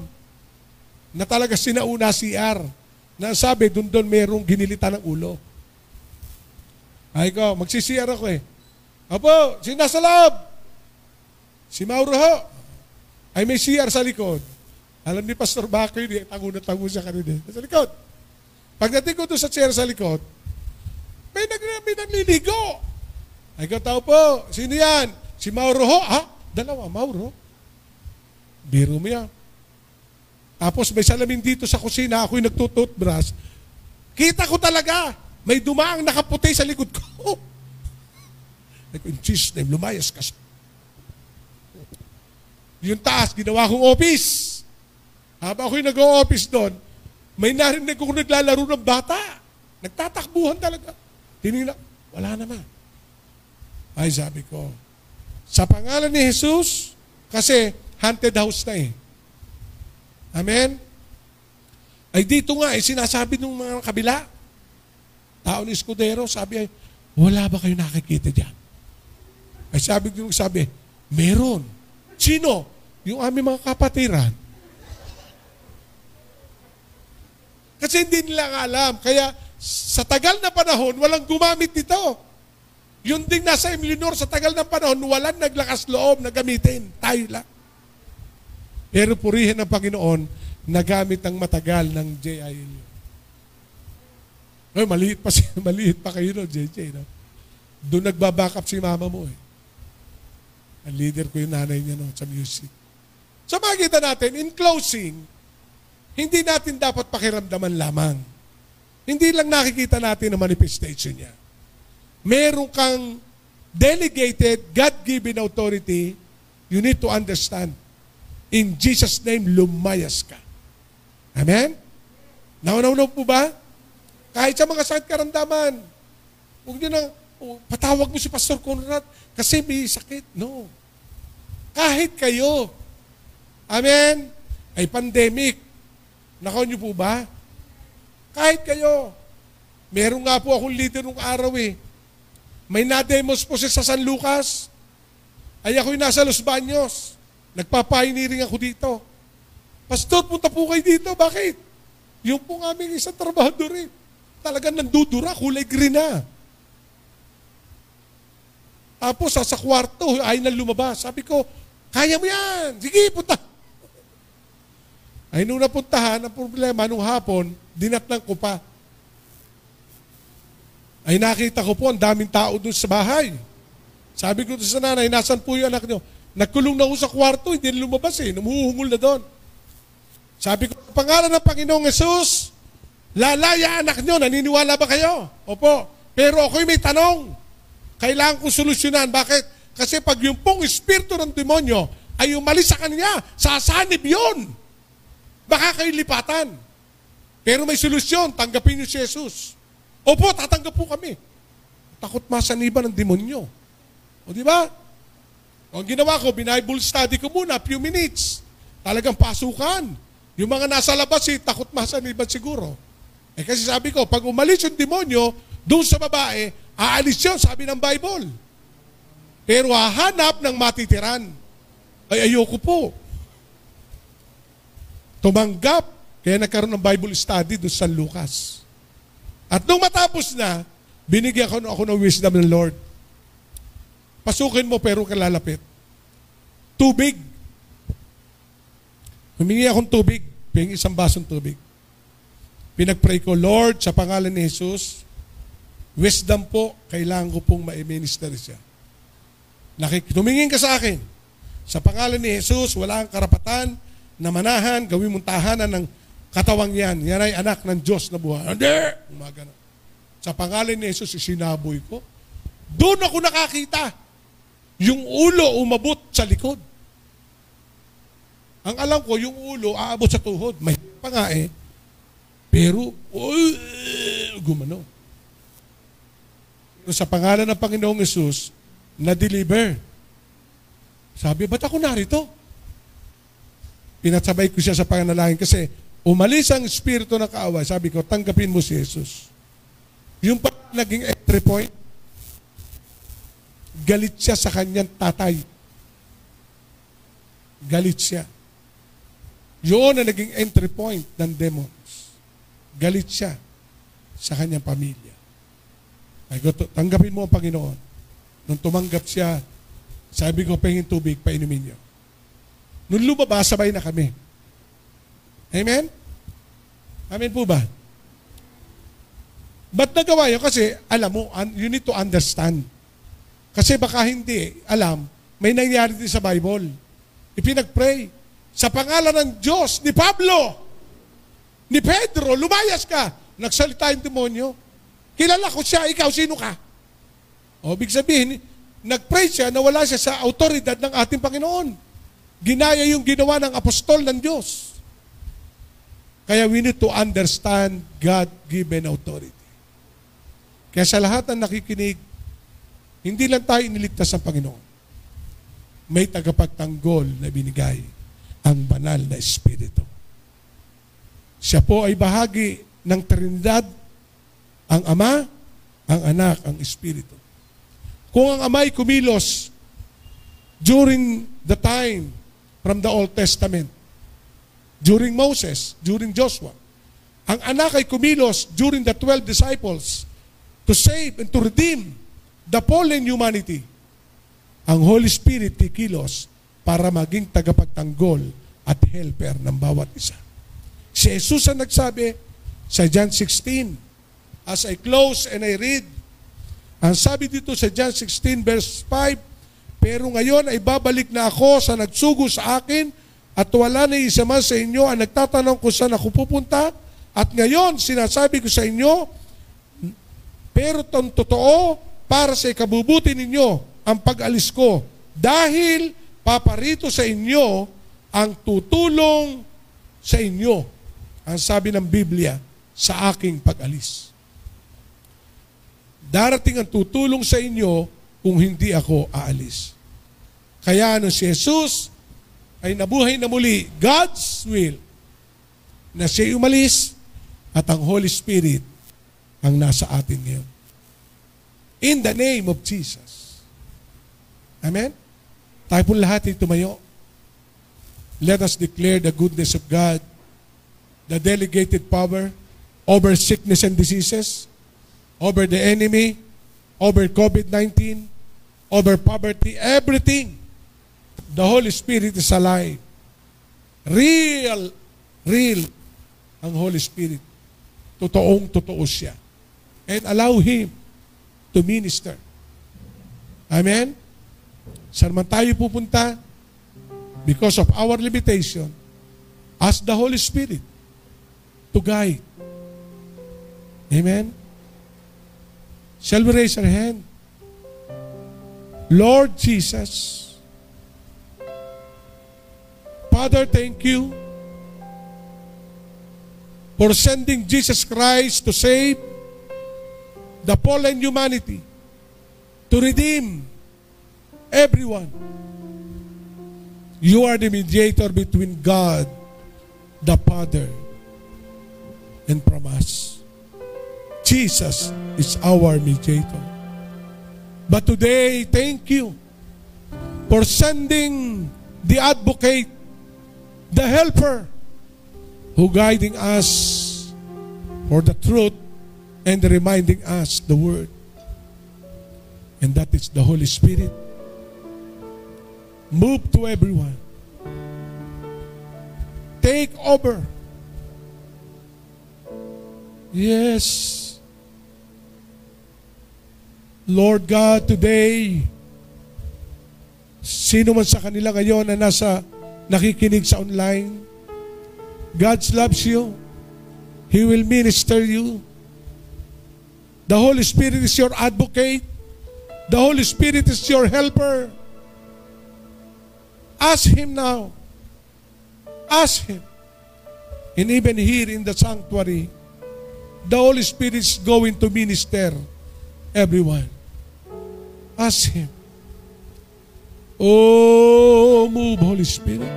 Na talaga sinauna CR. Na sabi, doon merong ginilita ng ulo. Ay ko, magsi-CR ako eh. Apo, sino nasa loob? Si Mauro ho. Ay may CR sa likod. Alam ni Pastor Baco yun, tango na tango siya kanina. Sa likod. Pagdating ko doon sa chair sa likod, may nagliligo. Ay ko, tao po, sino yan? Si Mauro ho. Ha? Dalawa, Mauro. Biro mo yan. Tapos may salamin dito sa kusina, ako'y nagtututbrush. Kita ko talaga, may dumaang nakaputi sa likod ko. Like, in Jesus' name, lumayas ka. Yung taas, ginawa kong office. Habang ako'y nag-o-office doon, may narinig ko naglalaro ng bata. Nagtatakbuhan talaga. Tinignan, wala naman. Ay, sabi ko, sa pangalan ni Jesus, kasi haunted house na eh. Amen? Ay dito nga, sinasabi ng mga kabila, tao ni Escudero, sabi ay, wala ba kayo nakikita dyan? Ay sabi, meron. Sino? Yung aming mga kapatiran. Kasi hindi nila alam. Kaya sa tagal na panahon, walang gumamit nito. Yun ding nasa Emlinor, sa tagal na panahon, walang naglakas loob na gamitin. Tayo lang. Pero purihin ng Panginoon, nagamit ang matagal ng JILU. Ay, maliit pa kayo no, JJ. No? Doon nagbabackup si mama mo eh. Ang leader ko yung nanay niya no, sa music. So makikita natin, in closing, hindi natin dapat pakiramdaman lamang. Hindi lang nakikita natin ang manifestation niya. Meron kang delegated, God-given authority, you need to understand. In Jesus' name, lumayas ka. Amen? Naunaw po ba? Kahit sa mga sakit karamdaman, huwag nyo na, patawag mo si Pastor Conrad kasi may sakit. No. Kahit kayo. Amen? Ay pandemic. Nakaw nyo po ba? Kahit kayo. Meron nga po akong leader nung araw eh. May na-demos po siya sa San Lucas. Ay ako'y nasa Los Baños. Nagpapahiniring ako dito. Pastor, punta po kayo dito. Bakit? Yung po aming isang trabahador eh. Talagang nandudura, kulay green na. Tapos sa kwarto, ay na lumabas. Sabi ko, kaya mo yan. Sige, punta. Ay nung napuntahan, ang problema, nung hapon, dinatnan ko pa. Ay nakita ko po, ang daming tao doon sa bahay. Sabi ko sa nanay, nasan po yung anak nyo? Nagkulong na ko sa kwarto, hindi na lumabas eh. Numuhungol na doon. Sabi ko, pangalan ng Panginoong Jesus, lalaya anak nyo, naniniwala ba kayo? Opo. Pero ako'y may tanong. Kailangan kong solusyonan. Bakit? Kasi pag yung pong espiritu ng demonyo ay umalis sa kanya, sasanib yun. Baka kayo lipatan. Pero may solusyon, tanggapin niyo si Jesus. Opo, tatanggap po kami. Takot masaniban ng demonyo. O di ba? Ang ginawa ko, Bible study ko muna, few minutes. Talagang pasukan. Yung mga nasa labas, takot masaniban siguro. Eh kasi sabi ko, pag umalis yung demonyo, doon sa babae, aalis yun, sabi ng Bible. Pero hahanap ng matitiran. Ay ayoko po. Tumanggap, kaya nagkaroon ng Bible study doon sa San Lucas. At nung matapos na, binigyan ako ng wisdom ng Lord. Pasukin mo pero kalalapit. Tubig. Humingi akong tubig. Ping isang basong tubig. Pinagpray ko, Lord, sa pangalan ni Jesus, wisdom po, kailangan ko pong ma-minister siya. Tumingin ka sa akin. Sa pangalan ni Jesus, wala kang karapatan na manahan, gawin mong tahanan ng katawang yan. Yan ay anak ng Diyos na buhay. Hindi! Umagana. Sa pangalan ni Jesus, isinaboy ko. Doon ako nakakita. Yung ulo umabot sa likod. Ang alam ko, yung ulo aabot sa tuhod. May pa nga eh. Pero, gumano. Pero sa pangalan ng Panginoong Jesus, na-deliver. Sabi, ba't ako narito? Pinatsabay ko siya sa panganalangin kasi umalis ang espiritu ng kaaway. Sabi ko, tanggapin mo si Jesus. Yung pa naging entry point, galit siya sa kanyang tatay. Galit siya. Yun ang naging entry point ng demons. Galit siya sa kanyang pamilya. Ay, tanggapin mo ang Panginoon. Nung tumanggap siya, sabi ko, pahingin tubig, painumin niyo. Nung lumabas, sabay na kami. Amen? Amen po ba? Ba't nagawa yun? Kasi, alam mo, you need to understand. Kasi baka hindi, alam, may nangyari din sa Bible. Ipinag-pray. Sa pangalan ng Diyos, ni Pablo, ni Pedro, lumayas ka. Nagsalita yung demonyo. Kilala ko siya, ikaw, sino ka? O, ibig sabihin, nag-pray siya na wala siya sa autoridad ng ating Panginoon. Ginaya yung ginawa ng apostol ng Diyos. Kaya we need to understand God-given authority. Kaya sa lahat ng nakikinig, hindi lang tayo iniligtas ng Panginoon. May tagapagtanggol na binigay ang banal na Espiritu. Siya po ay bahagi ng Trinidad, ang Ama, ang Anak, ang Espiritu. Kung ang Ama ay kumilos during the time from the Old Testament, during Moses, during Joshua, ang Anak ay kumilos during the 12 disciples to save and to redeem the fallen humanity. Ang Holy Spirit kikilos para maging tagapagtanggol at helper ng bawat isa. Si Jesus ang nagsabi sa John 16, as I close and I read, ang sabi dito sa John 16 verse 5, pero ngayon ay babalik na ako sa nagsugo sa akin at wala na isa man sa inyo ang nagtatanong kung saan ako pupunta. At ngayon sinasabi ko sa inyo, pero totoo para sa ikabubuti ninyo ang pag-alis ko dahil paparito sa inyo ang tutulong sa inyo. Ang sabi ng Biblia, sa aking pag-alis. Darating ang tutulong sa inyo kung hindi ako aalis. Kaya si Jesus ay nabuhay na muli, God's will, na siya umalis at ang Holy Spirit ang nasa atin ngayon. In the name of Jesus. Amen? Tayo po lahat ay tumayo. Let us declare the goodness of God, the delegated power over sickness and diseases, over the enemy, over COVID-19, over poverty, everything. The Holy Spirit is alive. Real ang Holy Spirit. Totoo siya. And allow Him to minister. Amen? Saan man tayo pupunta, because of our limitation, ask the Holy Spirit to guide. Amen? Shall we raise our hand? Lord Jesus, Father, thank you for sending Jesus Christ to save the fallen humanity, to redeem everyone. You are the mediator between God, the Father, and from us. Jesus is our mediator. But today, thank you for sending the advocate, the helper, who guiding us for the truth and reminding us the word. And that is the Holy Spirit. Move to everyone. Take over. Yes. Lord God, today, sino man sa kanila ngayon na nakikinig sa online, God loves you. He will minister you. The Holy Spirit is your advocate. The Holy Spirit is your helper. Ask Him now. Ask Him. And even here in the sanctuary, the Holy Spirit is going to minister everyone. Ask Him. Oh, move, Holy Spirit.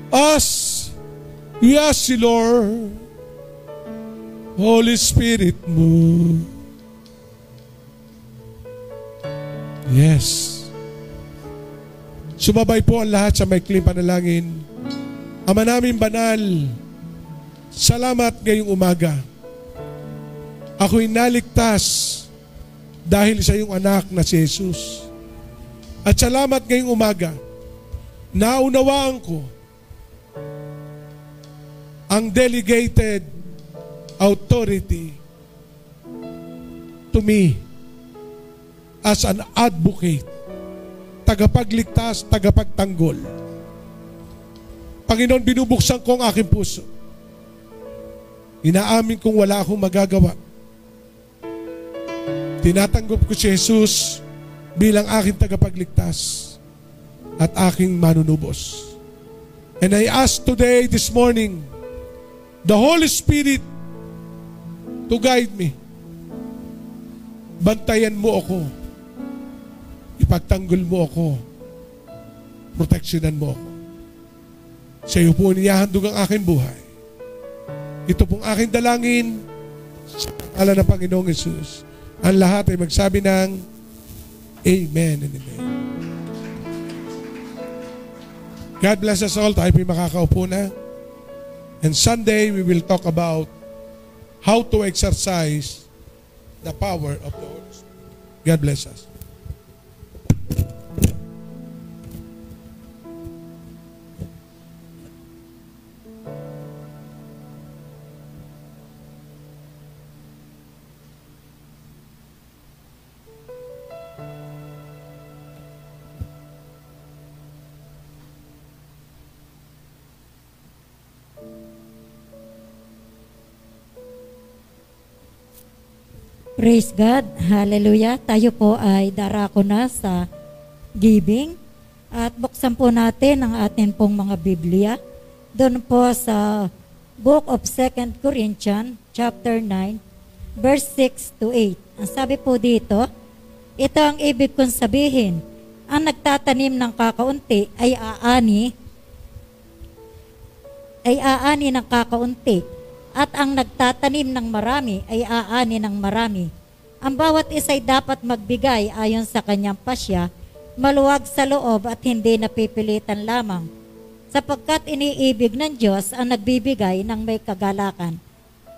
Ask. We ask you, Lord. Holy Spirit, move. Yes. Sumabay po ang lahat sa maikling panalangin. Ama namin banal, salamat ngayong umaga. Ako'y naligtas dahil sa iyong anak na si Jesus. At salamat ngayong umaga, naunawaan ko ang delegated authority to me as an advocate, tagapagligtas, tagapagtanggol Panginoon, binubuksan ko ang aking puso. Inaamin kong wala akong magagawa. Tinatanggap ko si Jesus bilang aking tagapagligtas at aking manunubos. And I ask today, this morning, the Holy Spirit to guide me. Bantayan mo ako. Ipagtanggol mo ako. Proteksyonan mo ako. Sa iyo po inihahandog ang aking buhay. Ito pong aking dalangin sa pangalan ng Panginoong Jesus. Ang lahat ay magsabi ng Amen and Amen. God bless us all. Tayo po'y makakaupo na. And Sunday, we will talk about how to exercise the power of the Holy Spirit. God bless us. Praise God. Hallelujah. Tayo po ay darako na sa giving at buksan po natin ang atin pong mga Biblia. Doon po sa Book of 2 Corinthians chapter 9 verse 6 to 8. Ang sabi po dito, ito ang ibig kong sabihin, ang nagtatanim ng kakaunti ay aani ng kakaunti. At ang nagtatanim ng marami ay aani ng marami. Ang bawat isa'y dapat magbigay ayon sa kanyang pasya, maluwag sa loob at hindi napipilitan lamang. Sapagkat iniibig ng Diyos ang nagbibigay ng may kagalakan.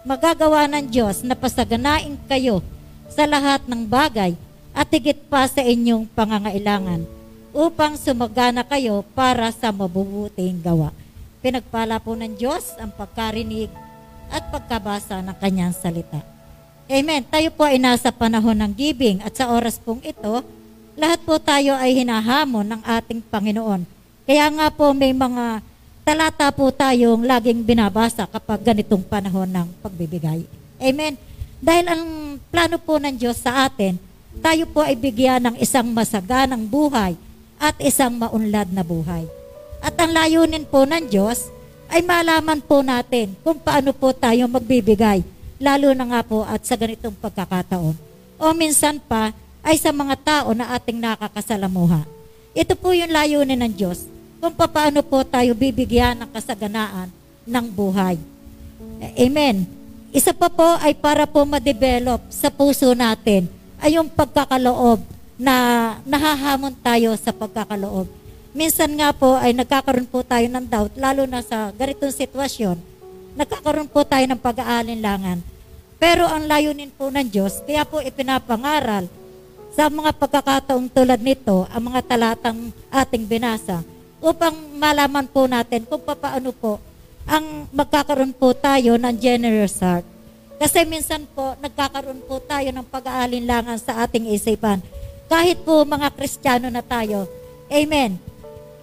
Magagawa ng Diyos na pasaganain kayo sa lahat ng bagay at higit pa sa inyong pangangailangan, upang sumagana kayo para sa mabubuting gawa. Pinagpala po ng Diyos ang pagkarinig at pagkabasa ng kanyang salita. Amen. Tayo po ay nasa panahon ng giving at sa oras pong ito, lahat po tayo ay hinahamon ng ating Panginoon. Kaya nga po may mga talata po tayong laging binabasa kapag ganitong panahon ng pagbibigay. Amen. Dahil ang plano po ng Diyos sa atin, tayo po ay bigyan ng isang masaganang buhay at isang maunlad na buhay. At ang layunin po ng Diyos ay malaman po natin kung paano po tayo magbibigay, lalo na nga po at sa ganitong pagkakataon. O minsan pa ay sa mga tao na ating nakakasalamuha. Ito po yung layunin ng Diyos, kung paano po tayo bibigyan ng kasaganaan ng buhay. Amen. Isa pa po ay para po ma-develop sa puso natin ay yung pagkakaloob na nahahamon tayo sa pagkakaloob. Minsan nga po ay nagkakaroon po tayo ng doubt, lalo na sa ganitong sitwasyon, nagkakaroon po tayo ng pag-aalinlangan. Pero ang layunin po ng Diyos, kaya po ipinapangaral sa mga pagkakataong tulad nito, ang mga talatang ating binasa, upang malaman po natin kung paano po ang magkakaroon po tayo ng generous heart. Kasi minsan po, nagkakaroon po tayo ng pag-aalinlangan sa ating isipan. Kahit po mga Kristiyano na tayo, amen.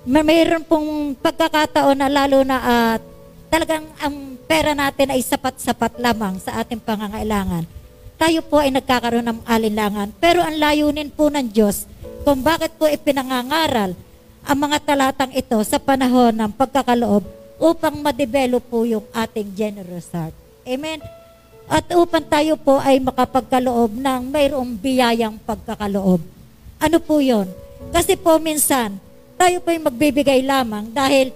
Mayroon pong pagkakataon na lalo na at talagang ang pera natin ay sapat-sapat lamang sa ating pangangailangan. Tayo po ay nagkakaroon ng alinlangan. Pero ang layunin po ng Diyos kung bakit po ipinangangaral ang mga talatang ito sa panahon ng pagkakaloob upang ma-develop po yung ating generous heart. Amen? At upang tayo po ay makapagkaloob ng mayroong biyayang pagkakaloob. Ano po yun? Kasi po minsan, tayo po ay magbibigay lamang dahil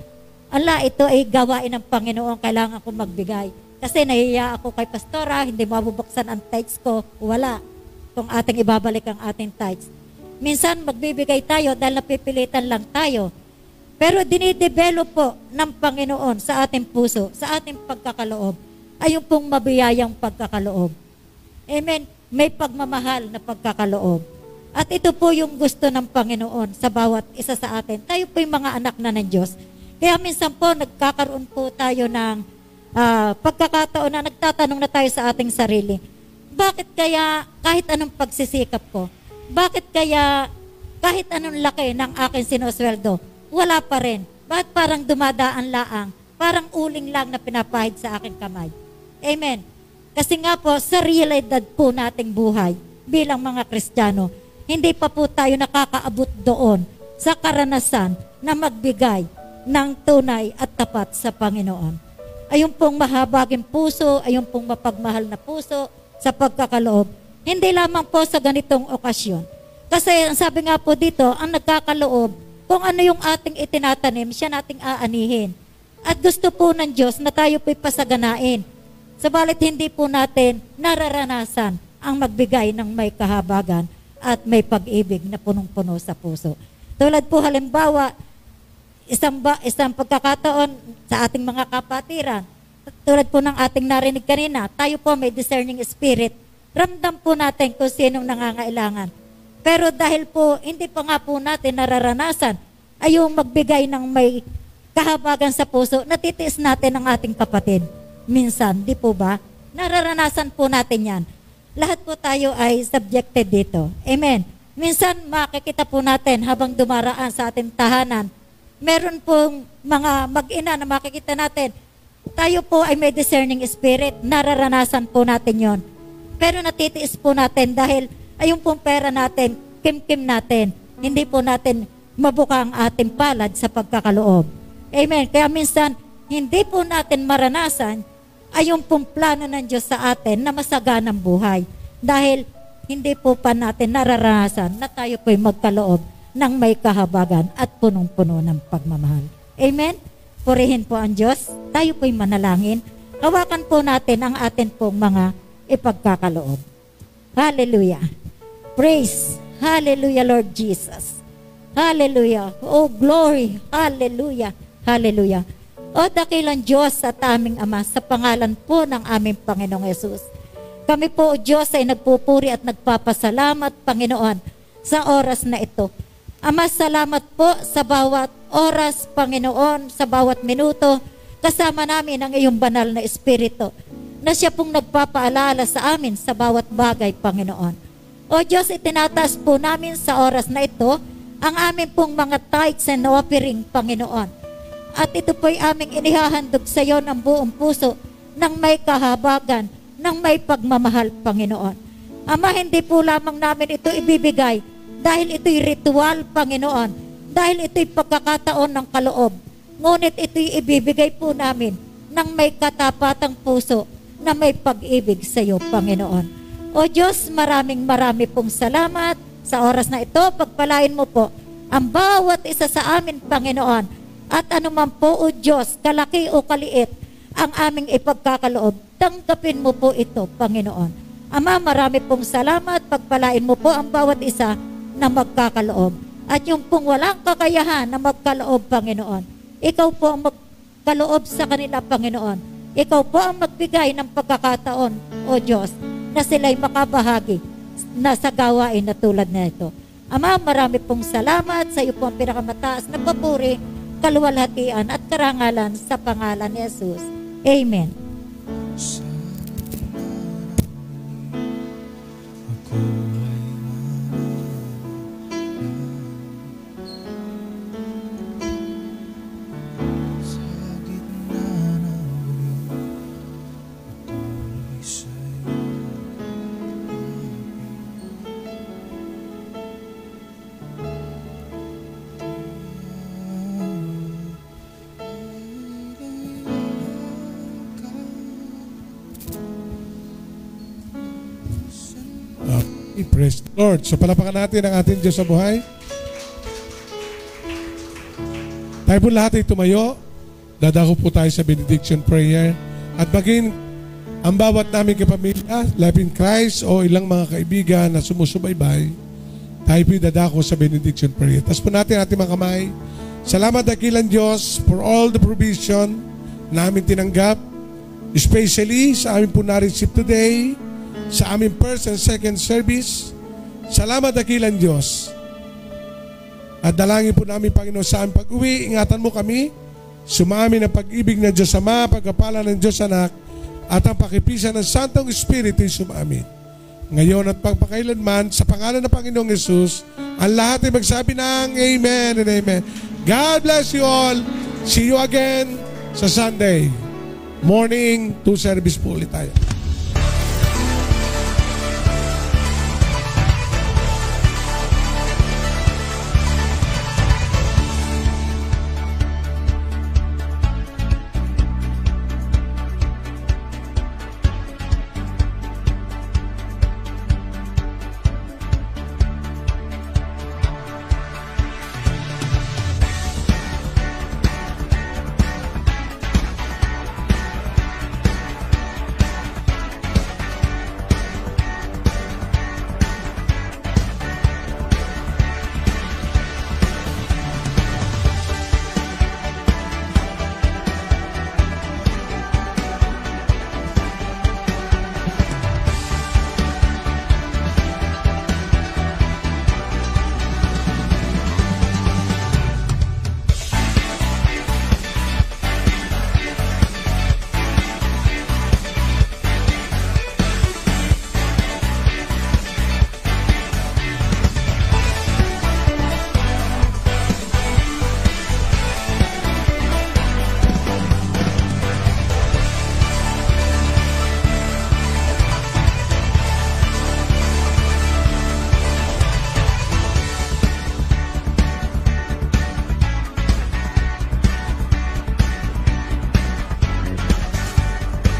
ito ay gawain ng Panginoon, kailangan ko magbigay. Kasi nahiya ako kay pastora, hindi mabubuksan ang tithes ko, wala. Kung ating ibabalik ang ating tithes. Minsan magbibigay tayo dahil napipilitan lang tayo. Pero dinidevelop po ng Panginoon sa ating puso, sa ating pagkakaloob, ay yung pong mabiyayang pagkakaloob. Amen. May pagmamahal na pagkakaloob. At ito po yung gusto ng Panginoon sa bawat isa sa atin. Tayo po yung mga anak na ng Diyos. Kaya minsan po nagkakaroon po tayo ng pagkakataon na nagtatanong na tayo sa ating sarili. Bakit kaya kahit anong pagsisikap ko, bakit kaya kahit anong laki ng aking sinusweldo, wala pa rin Bakit parang dumadaan laang? Parang uling lang na pinapahid sa aking kamay. Amen. Kasi nga po, sa realidad po nating buhay bilang mga Kristiyano, hindi pa po tayo nakakaabot doon sa karanasan na magbigay ng tunay at tapat sa Panginoon. Ayun pong mahabaging puso, ayun pong mapagmahal na puso sa pagkakaloob. Hindi lamang po sa ganitong okasyon. Kasi ang sabi nga po dito, ang nagkakaloob, kung ano yung ating itinatanim, siya nating aanihin. At gusto po ng Diyos na tayo po'y pasaganain. Sabalit hindi po natin nararanasan ang magbigay ng may kahabagan at may pag-ibig na punong-puno sa puso. Tulad po halimbawa, isang pagkakataon sa ating mga kapatiran, tulad po ng ating narinig kanina, tayo po may discerning spirit. Ramdam po natin kung sinong nangangailangan. Pero dahil po hindi pa nga po natin nararanasan ay yung magbigay ng may kahabagan sa puso, natitiis natin ang ating kapatid. Minsan, di po ba? Nararanasan po natin yan. Lahat po tayo ay subjected dito. Amen. Minsan, makikita po natin habang dumaraan sa ating tahanan, meron pong mga mag-ina na makikita natin, tayo po ay may discerning spirit, nararanasan po natin yon. Pero natitiis po natin dahil ayun pong pera natin, kim-kim natin, hindi po natin mabuka ang ating palad sa pagkakaloob. Amen. Kaya minsan, hindi po natin maranasan ay yung pong plano ng Diyos sa atin na masaganang buhay. Dahil hindi po pa natin nararanasan na tayo po'y magkaloob ng may kahabagan at punong-puno ng pagmamahal. Amen? Purihin po ang Diyos. Tayo po'y manalangin. Hawakan po natin ang atin pong mga ipagkakaloob. Hallelujah. Praise. Hallelujah, Lord Jesus. Hallelujah. Oh, glory. Hallelujah. Hallelujah. O dakilang Diyos at aming Ama, sa pangalan po ng aming Panginoong Yesus. Kami po, O Diyos, ay nagpupuri at nagpapasalamat, Panginoon, sa oras na ito. Ama, salamat po sa bawat oras, Panginoon, sa bawat minuto, kasama namin ang iyong banal na Espiritu, na siya pong nagpapaalala sa amin sa bawat bagay, Panginoon. O Diyos, itinataas po namin sa oras na ito, ang aming pong mga tithes and offering, Panginoon. At ito po'y aming inihahandog sa iyo ng buong puso, ng may kahabagan, ng may pagmamahal, Panginoon. Ama, hindi po lamang namin ito ibibigay dahil ito'y ritual, Panginoon, dahil ito'y pagkakataon ng kaloob. Ngunit ito'y ibibigay po namin ng may katapatang puso, na may pag-ibig sa iyo, Panginoon. O Diyos, marami pong salamat sa oras na ito. Pagpalain mo po ang bawat isa sa amin, Panginoon. At anuman po, O Diyos, kalaki o kaliit, ang aming ipagkakaloob, tanggapin mo po ito, Panginoon. Ama, marami pong salamat, pagpalain mo po ang bawat isa na magkakaloob. At yung pong walang kakayahan na magkaloob, Panginoon, ikaw po ang magkaloob sa kanila, Panginoon. Ikaw po ang magbigay ng pagkakataon, O Diyos, na sila'y makabahagi na sa gawain na tulad na ito. Ama, marami pong salamat sa iyo po ang pinakamataas na papuri, kaluwalhatian at karangalan sa pangalan ni Jesus. Amen. Praise the Lord. So palapakan natin ang ating Diyos sa buhay. Tayo po lahat ay tumayo. Dadako po tayo sa benediction prayer. At maging ang bawat namin kapamilya, Life in Christ o ilang mga kaibigan na sumusubaybay, tayo po dadako sa benediction prayer. Tapos po natin ating mga kamay. Salamat dakilang Diyos for all the provision na aming tinanggap, especially sa aming po na-receive today, sa aming first and second service. Salamat dakilang Diyos. At dalangin po namin, Panginoon, sa aming pag-uwi, ingatan mo kami, sumami ng pag-ibig ng Diyos Ama, pagkapala ng Diyos Anak, at ang pakipisan ng Santong Espiritu sumami. Ngayon at pagpakailanman, sa pangalan ng Panginoong Yesus, ang lahat ay magsabi ng Amen and Amen. God bless you all. See you again sa Sunday. Morning, 2 service po ulit tayo.